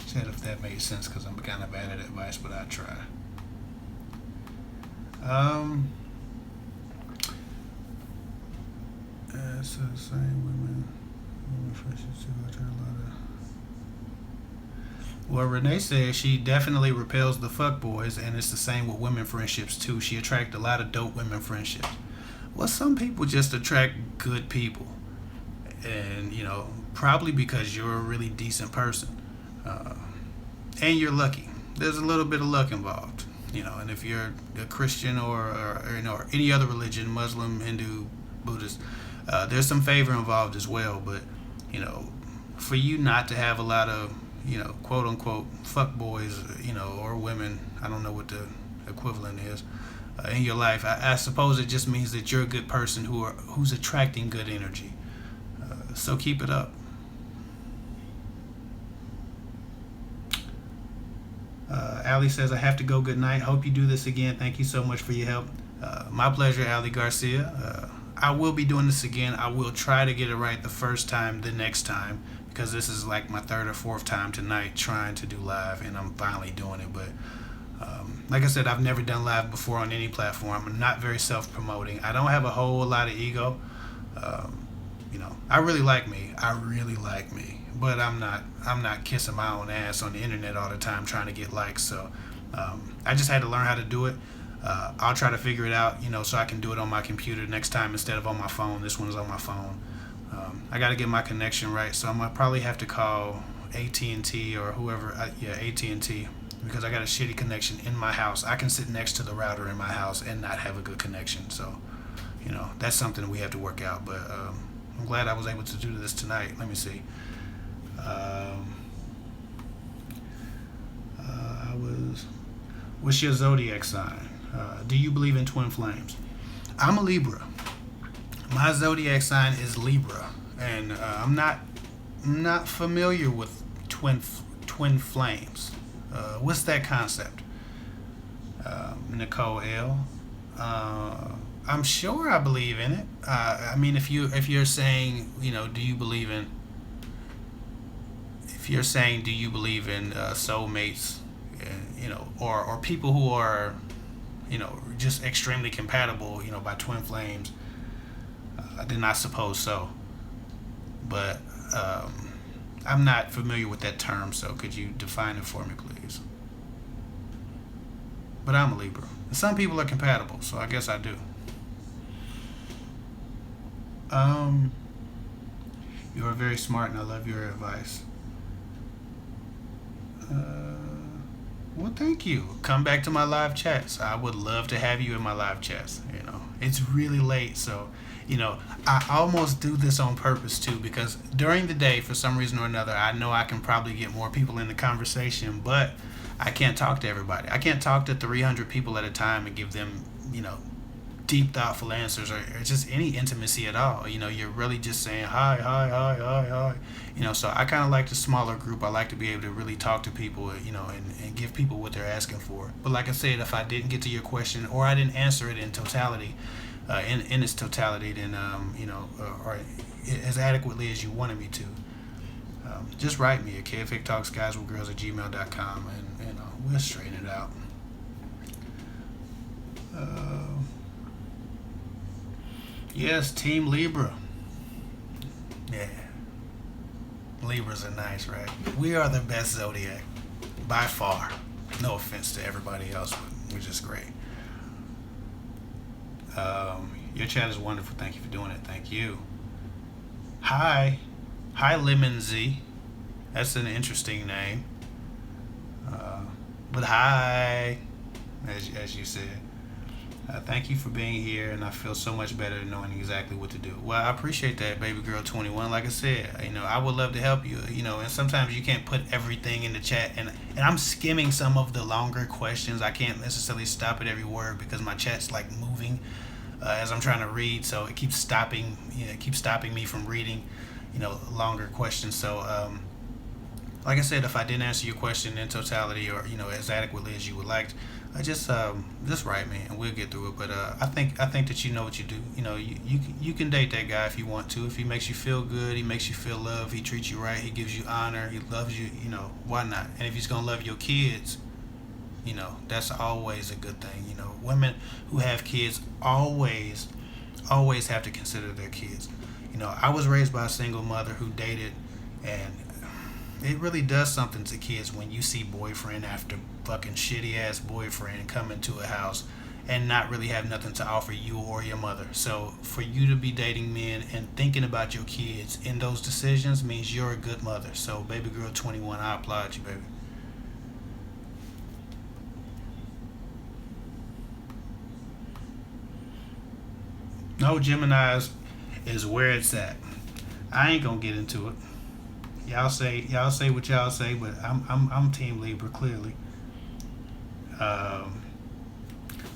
Said if that made sense, because I'm kind of bad at advice, but I try. It's the same women. Well, Renee says she definitely repels the fuckboys, and it's the same with women friendships too. She attracts a lot of dope women friendships. Well, some people just attract good people, and probably because you're a really decent person, and you're lucky. There's a little bit of luck involved, And if you're a Christian or any other religion, Muslim, Hindu, Buddhist, there's some favor involved as well. But for you not to have a lot of quote unquote fuck boys, or women, I don't know what the equivalent is, in your life, I suppose it just means that you're a good person who's attracting good energy. So keep it up. Allie says, I have to go. Good night. Hope you do this again. Thank you so much for your help. My pleasure, Allie Garcia. I will be doing this again. I will try to get it right the first time, the next time, because this is like my third or fourth time tonight trying to do live, and I'm finally doing it. But like I said, I've never done live before on any platform. I'm not very self-promoting. I don't have a whole lot of ego. I really like me. But I'm not kissing my own ass on the internet all the time trying to get likes. So I just had to learn how to do it. I'll try to figure it out, so I can do it on my computer next time instead of on my phone. This one's on my phone. I got to get my connection right, so I'm gonna probably have to call AT&T or whoever. AT&T, because I got a shitty connection in my house. I can sit next to the router in my house and not have a good connection. So, that's something we have to work out. But I'm glad I was able to do this tonight. Let me see. What's your zodiac sign? Do you believe in twin flames? I'm a Libra. My zodiac sign is Libra, and I'm not familiar with twin flames. What's that concept? Nicole L. I'm sure I believe in it. I mean, if you're saying, do you believe in? If you're saying, do you believe in soulmates, or people who are, just extremely compatible, by twin flames, then I suppose so. But I'm not familiar with that term, so could you define it for me, please? But I'm a Libra. And some people are compatible, so I guess I do. You are very smart, and I love your advice. Well, thank you. Come back to my live chats. I would love to have you in my live chats. It's really late, so I almost do this on purpose too, because during the day, for some reason or another, I know I can probably get more people in the conversation, but I can't talk to everybody. I can't talk to 300 people at a time and give them, deep, thoughtful answers, or just any intimacy at all. You're really just saying hi, hi, hi, hi, hi. So I kind of like the smaller group. I like to be able to really talk to people, and give people what they're asking for. But like I said, if I didn't get to your question, or I didn't answer it in totality, in its totality, then or as adequately as you wanted me to, just write me at Kev Hick Talks Guys with Girls at gmail.com, and we'll straighten it out. Yes, Team Libra. Yeah. Libras are nice, right? We are the best zodiac. By far. No offense to everybody else, but we're just great. Your chat is wonderful. Thank you for doing it. Thank you. Hi, hi, Lemon Z. That's an interesting name. Uh, but hi, as you said. Thank you for being here, and I feel so much better knowing exactly what to do. Well, I appreciate that, baby girl 21. Like I said, I would love to help you. And sometimes you can't put everything in the chat, and I'm skimming some of the longer questions. I can't necessarily stop at every word because my chat's like moving as I'm trying to read, so it keeps stopping. It keeps stopping me from reading, longer questions. So, like I said, if I didn't answer your question in totality or as adequately as you would like, just write me and we'll get through it. But I think that you know what you do. You can date that guy if you want to. If he makes you feel good, he makes you feel love, he treats you right, he gives you honor, he loves you. Why not? And if he's gonna love your kids, that's always a good thing. Women who have kids always have to consider their kids. I was raised by a single mother who dated, and it really does something to kids when you see boyfriend after fucking shitty ass boyfriend come into a house and not really have nothing to offer you or your mother. So for you to be dating men and thinking about your kids in those decisions means you're a good mother. So baby girl 21, I applaud you, baby. No, Gemini's is where it's at. I ain't gonna get into it. Y'all say what y'all say, but I'm Team Libra clearly. Um,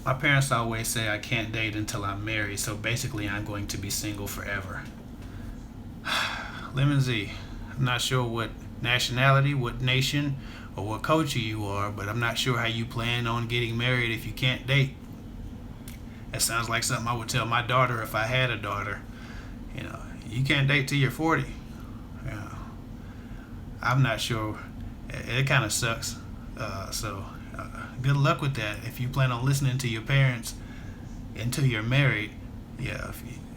my parents always say I can't date until I'm married, so basically I'm going to be single forever. Lemon Z, I'm not sure what nationality, what nation, or what culture you are, but I'm not sure how you plan on getting married if you can't date. That sounds like something I would tell my daughter if I had a daughter. You know, you can't date till you're 40. Yeah, I'm not sure. It kind of sucks. So, good luck with that. If you plan on listening to your parents until you're married, yeah.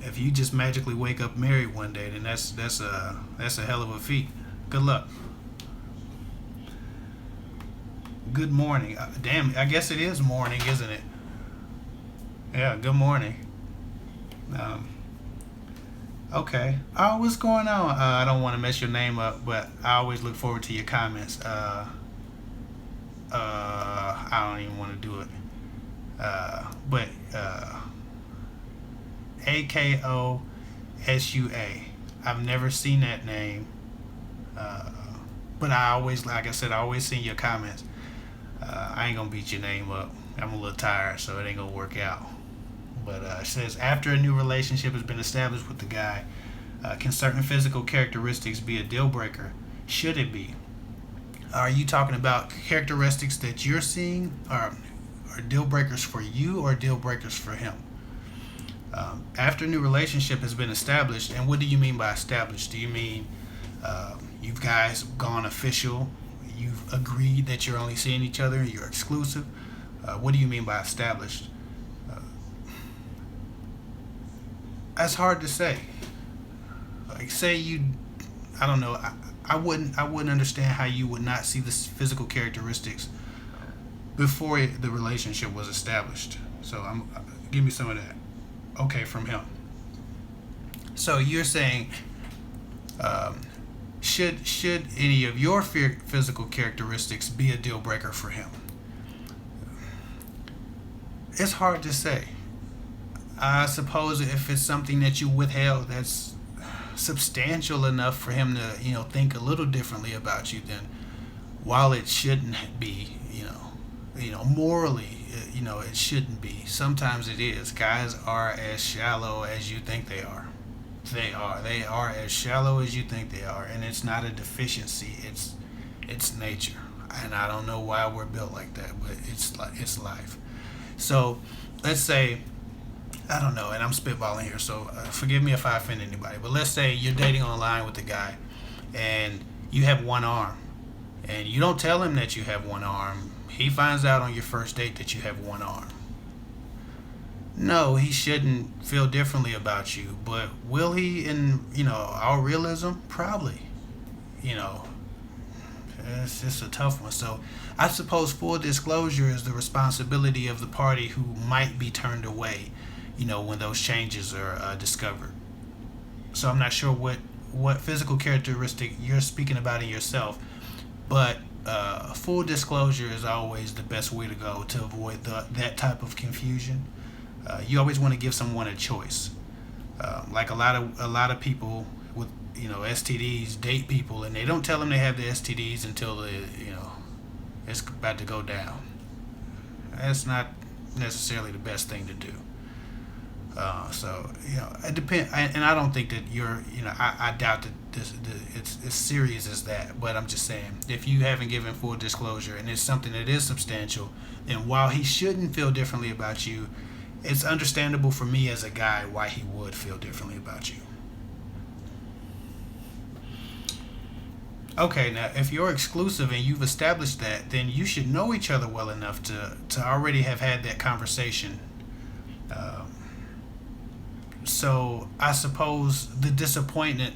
If you just magically wake up married one day, then that's a hell of a feat. Good luck. Good morning. Damn, I guess it is morning, isn't it? Yeah. Good morning. Um, okay. Oh, what's going on? I don't want to mess your name up, but I always look forward to your comments. I don't even want to do it. But AKOSUA. I've never seen that name, uh, but I always, like I said, I always see your comments. I ain't gonna beat your name up. I'm a little tired, so it ain't gonna work out. But it says after a new relationship has been established with the guy, can certain physical characteristics be a deal breaker? Should it be? Are you talking about characteristics that you're seeing, or deal breakers for you, or deal breakers for him? After a new relationship has been established, and what do you mean by established? Do you mean you guys gone official? You've agreed that you're only seeing each other, you're exclusive? What do you mean by established? Uh, that's hard to say. Like, say you, I don't know. I wouldn't understand how you would not see the physical characteristics before the relationship was established. So give me some of that. Okay, from him. So you're saying, um, should any of your physical characteristics be a deal breaker for him? It's hard to say. I suppose if it's something that you withheld that's substantial enough for him to think a little differently about you, then while it shouldn't be, morally, it shouldn't be. Sometimes it is. Guys are as shallow as you think they are. They are as shallow as you think they are, and it's not a deficiency. It's nature, and I don't know why we're built like that, but it's life. So let's say, I don't know, and I'm spitballing here, so forgive me if I offend anybody, but let's say you're dating online with a guy, and you have one arm, and you don't tell him that you have one arm. He finds out on your first date that you have one arm. No, he shouldn't feel differently about you, but will he in our realism? Probably. You know, it's just a tough one. So I suppose full disclosure is the responsibility of the party who might be turned away, when those changes are discovered. So I'm not sure what physical characteristic you're speaking about in yourself. But full disclosure is always the best way to go to avoid that type of confusion. You always want to give someone a choice. Like a lot of people with STDs date people, and they don't tell them they have the STDs until it's about to go down. That's not necessarily the best thing to do. So it depends, and I don't think that I doubt that it's as serious as that. But I'm just saying, if you haven't given full disclosure and it's something that is substantial, then while he shouldn't feel differently about you, it's understandable for me as a guy why he would feel differently about you. Okay, now if you're exclusive and you've established that, then you should know each other well enough to already have had that conversation. Um, so I suppose the disappointment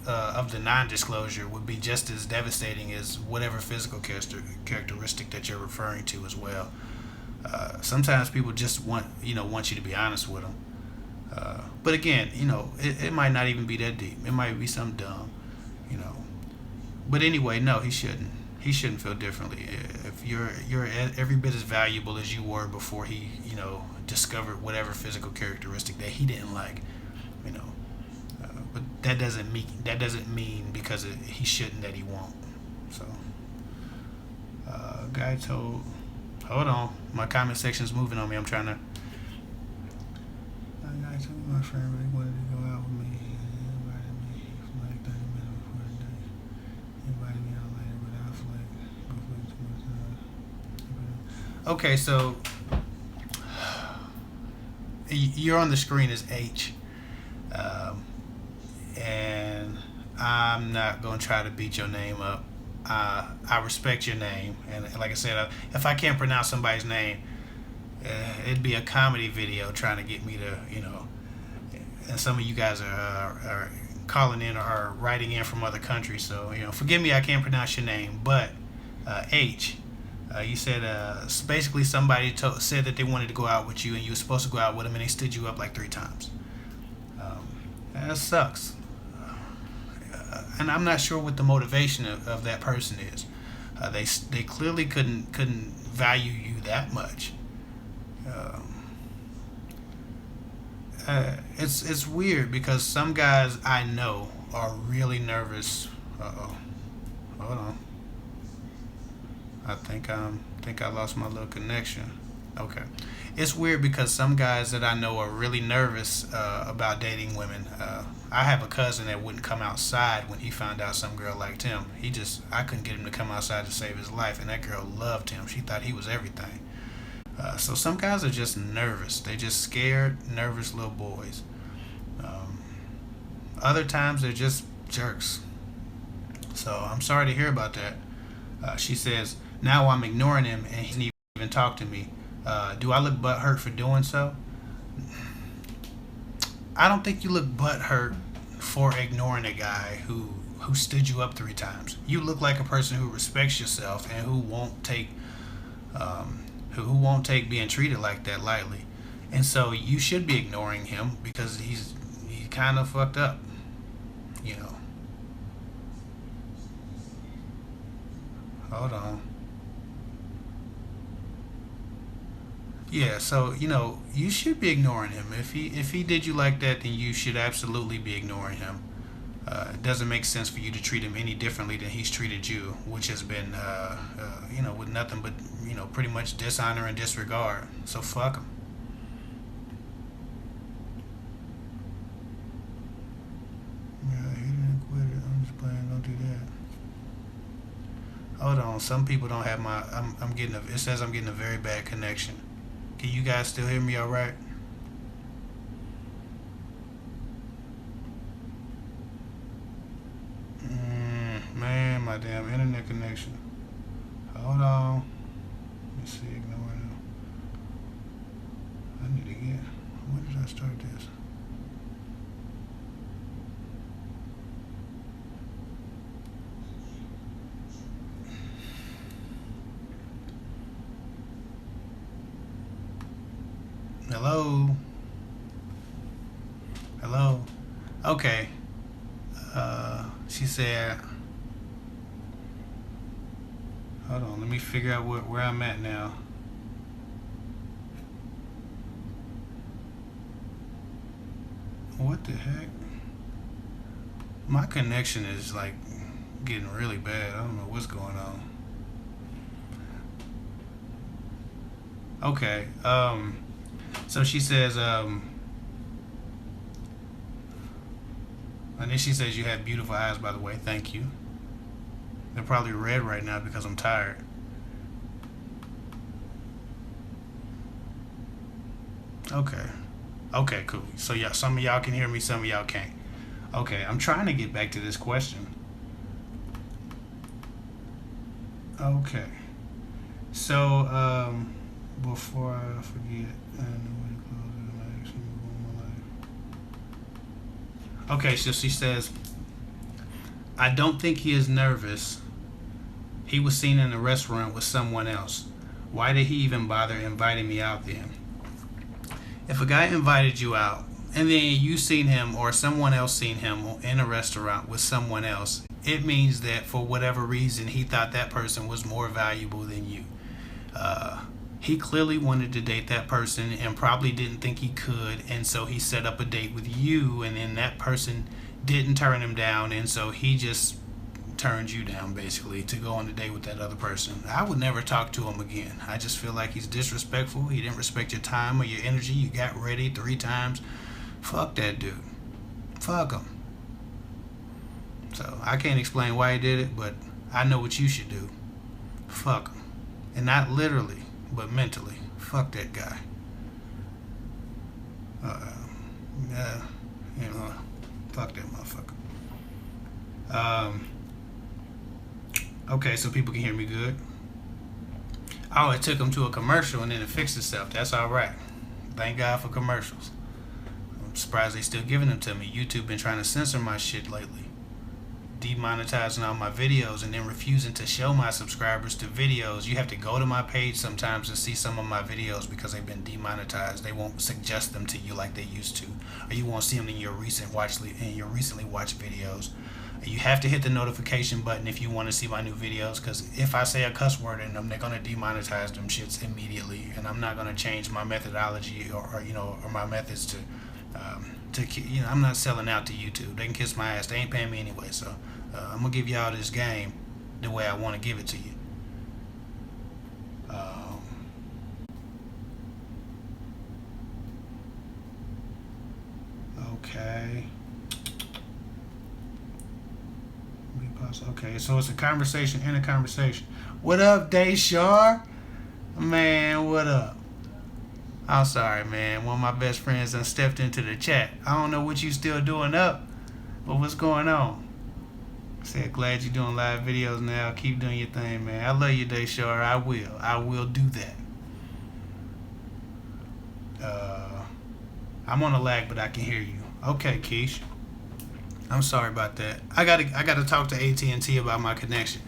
of the non-disclosure would be just as devastating as whatever physical characteristic that you're referring to as well. Sometimes people just want you to be honest with them. But again, it might not even be that deep. It might be something dumb, you know. But anyway, no, he shouldn't. He shouldn't feel differently. If you're every bit as valuable as you were before he discovered whatever physical characteristic that he didn't like, you know. But that doesn't mean because he shouldn't that he won't. So, guy told. Hold on, my comment section's moving on me. I'm trying to. A guy told my friend really wanted to go out with me. He invited me for like 30 minutes before the date. He invited me out later, but I feel like before too much time. Okay, so you're on the screen as H, and I'm not gonna try to beat your name up. I respect your name, and like I said, if I can't pronounce somebody's name, it'd be a comedy video trying to get me to, and some of you guys are calling in or are writing in from other countries, so forgive me, I can't pronounce your name, but H, you said basically somebody said that they wanted to go out with you, and you were supposed to go out with them, and they stood you up like 3 times. That sucks. And I'm not sure what the motivation of that person is. They clearly couldn't value you that much. It's weird because some guys I know are really nervous. Uh-oh. Hold on. I think I lost my little connection. Okay. It's weird because some guys that I know are really nervous about dating women. I have a cousin that wouldn't come outside when he found out some girl liked him. I couldn't get him to come outside to save his life, and that girl loved him. She thought he was everything. So some guys are just nervous. They just scared, nervous little boys. Other times they're just jerks. So I'm sorry to hear about that. She says, now I'm ignoring him and he doesn't even talk to me. Do I look butthurt for doing so? I don't think you look butthurt for ignoring a guy who stood you up 3 times. You look like a person who respects yourself and who won't take being treated like that lightly. And so you should be ignoring him because he's kind of fucked up, you know. Hold on. Yeah, so you should be ignoring him. If he did you like that, then you should absolutely be ignoring him. It doesn't make sense for you to treat him any differently than he's treated you, which has been with nothing but pretty much dishonor and disregard. So fuck him. Yeah, he didn't quit it. I'm just playing. Don't do that. Hold on. Some people don't have my. I'm getting a. It says I'm getting a very bad connection. Can you guys still hear me all right? Man, my damn internet connection. Hold on. Let me see. Ignore now. I need to get. When did I start this? Hello? Hello? Okay. She said, hold on, let me figure out where I'm at now. What the heck? My connection is like getting really bad. I don't know what's going on. Okay. So she says, and then she says, you have beautiful eyes, by the way. Thank you. They're probably red right now because I'm tired. Okay. Okay, cool. So yeah, some of y'all can hear me, some of y'all can't. Okay, I'm trying to get back to this question. Okay. So, before I forget, I know where to close it. I actually move on my life. Okay, so she says, I don't think he is nervous. He was seen in a restaurant with someone else. Why did he even bother inviting me out then? If a guy invited you out and then you seen him or someone else seen him in a restaurant with someone else, it means that for whatever reason he thought that person was more valuable than you. He clearly wanted to date that person and probably didn't think he could, and so he set up a date with you, and then that person didn't turn him down, and so he just turned you down basically to go on a date with that other person. I would never talk to him again. I just feel like he's disrespectful. He didn't respect your time or your energy. You got ready 3 times. Fuck that dude. Fuck him. So I can't explain why he did it, but I know what you should do. Fuck him. And not literally, but mentally. Fuck that guy. Yeah, you know, fuck that motherfucker. Okay, so people can hear me good. Oh, it took them to a commercial and then it fixed itself. That's all right. Thank God for commercials. I'm surprised they still giving them to me. YouTube been trying to censor my shit lately. Demonetizing all my videos and then refusing to show my subscribers to videos. You have to go to my page sometimes to see some of my videos because they've been demonetized. They won't suggest them to you like they used to, or you won't see them in your recently watched videos. You have to hit the notification button if you want to see my new videos, because if I say a cuss word in them, they're gonna demonetize them shits immediately, and I'm not gonna change my methodology or my methods to I'm not selling out to YouTube. They can kiss my ass. They ain't paying me anyway, so I'm gonna give y'all this game the way I want to give it to you. Okay. Okay, so it's a conversation in a conversation. What up, Dayshar? Man, what up? I'm sorry, man. One of my best friends done stepped into the chat. I don't know what you still doing up, but what's going on? Said, glad you're doing live videos now. Keep doing your thing, man. I love you, Dayshar. I will do that. I'm on a lag, but I can hear you. Okay, Keish. I'm sorry about that. I gotta talk to AT&T about my connection.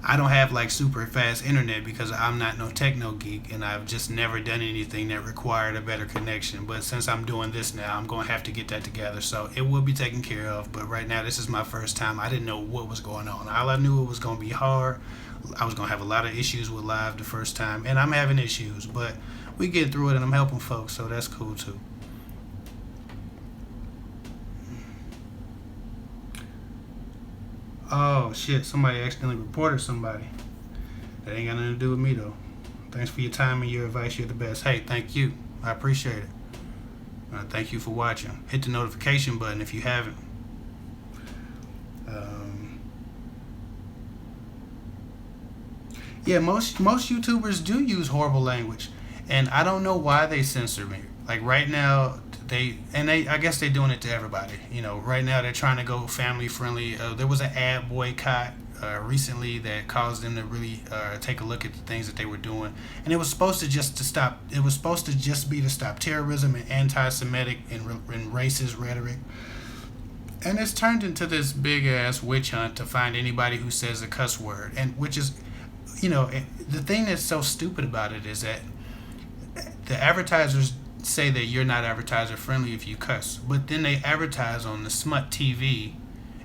I don't have like super fast internet because I'm not no techno geek, and I've just never done anything that required a better connection. But since I'm doing this now, I'm gonna have to get that together. So it will be taken care of. But right now, this is my first time. I didn't know what was going on. All I knew it was gonna be hard. I was gonna have a lot of issues with live the first time, and I'm having issues, but we get through it, and I'm helping folks, so that's cool too. Oh shit, somebody accidentally reported somebody. That ain't got nothing to do with me though. Thanks for your time and your advice. You're the best. Hey, thank you. I appreciate it. Thank you for watching. Hit the notification button if you haven't. Yeah, most YouTubers do use horrible language, and I don't know why they censor me. Like right now, I guess they're doing it to everybody. You know, right now they're trying to go family friendly. There was an ad boycott recently that caused them to really take a look at the things that they were doing, and it was supposed to stop. It was supposed to just be to stop terrorism and anti-Semitic and racist rhetoric. And it's turned into this big ass witch hunt to find anybody who says a cuss word, and which is, the thing that's so stupid about it is that the advertisers say that you're not advertiser friendly if you cuss, but then they advertise on the smut TV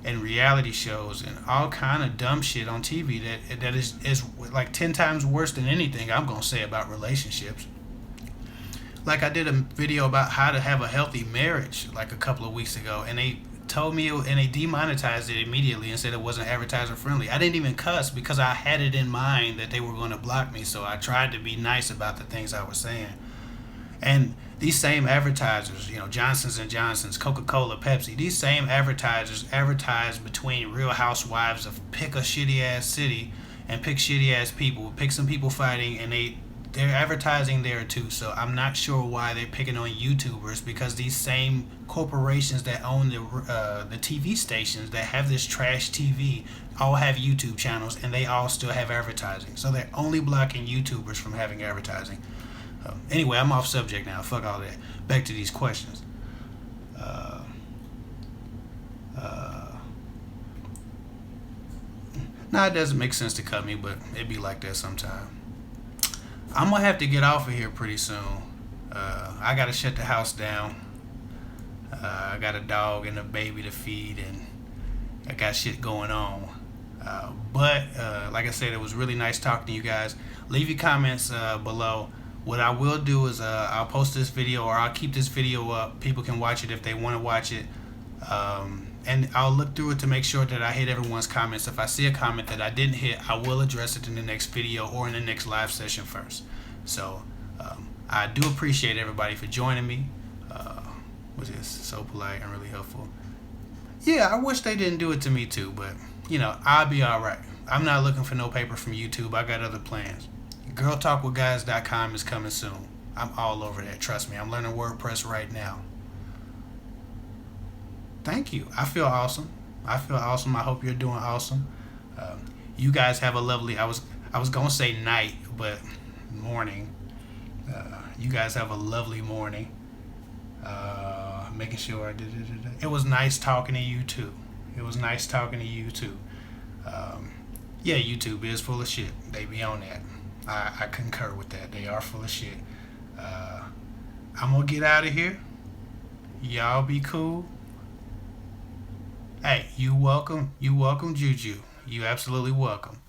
and reality shows and all kind of dumb shit on TV that is like 10 times worse than anything I'm gonna say about relationships. Like I did a video about how to have a healthy marriage like a couple of weeks ago, and they told me and they demonetized it immediately and said it wasn't advertiser friendly. I didn't even cuss because I had it in mind that they were going to block me, so I tried to be nice about the things I was saying. And these same advertisers, Johnson's and Johnson's, Coca-Cola, Pepsi, these same advertisers advertise between Real Housewives of pick a shitty ass city and pick shitty ass people, pick some people fighting, and they're advertising there too. So I'm not sure why they're picking on YouTubers, because these same corporations that own the TV stations that have this trash TV all have YouTube channels, and they all still have advertising. So they're only blocking YouTubers from having advertising. Anyway, I'm off subject now. Fuck all that. Back to these questions. Now it doesn't make sense to cut me, but it be like that sometime. I'm gonna have to get off of here pretty soon. I gotta shut the house down. I got a dog and a baby to feed, and I got shit going on. But like I said, it was really nice talking to you guys. Leave your comments below. What I will do is I'll post this video, or I'll keep this video up. People can watch it if they want to watch it. And I'll look through it to make sure that I hit everyone's comments. If I see a comment that I didn't hit, I will address it in the next video or in the next live session first. So I do appreciate everybody for joining me. Was this so polite and really helpful? Yeah, I wish they didn't do it to me too, but I'll be alright. I'm not looking for no paper from YouTube. I got other plans. GirlTalkWithGuys.com is coming soon. I'm all over that. Trust me. I'm learning WordPress right now. Thank you. I feel awesome. I hope you're doing awesome. You guys have a lovely. I was gonna say night, but morning. You guys have a lovely morning. Making sure I did it. It was nice talking to you too. Yeah, YouTube is full of shit. They be on that. I concur with that. They are full of shit. I'm gonna get out of here. Y'all be cool. Hey, you welcome, Juju. You absolutely welcome.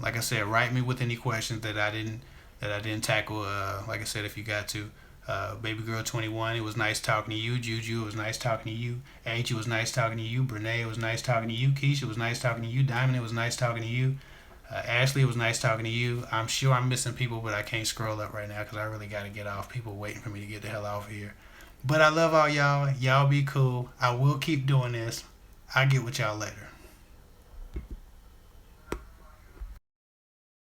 Like I said, write me with any questions that I didn't tackle. Like I said, if you got to, Baby Girl 21, it was nice talking to you. Juju, it was nice talking to you. H, it was nice talking to you. Brene, it was nice talking to you. Keisha, it was nice talking to you. Diamond, it was nice talking to you. Ashley, it was nice talking to you. I'm sure I'm missing people, but I can't scroll up right now because I really got to get off. People waiting for me to get the hell off of here. But I love all y'all. Y'all be cool. I will keep doing this. I'll get with y'all later.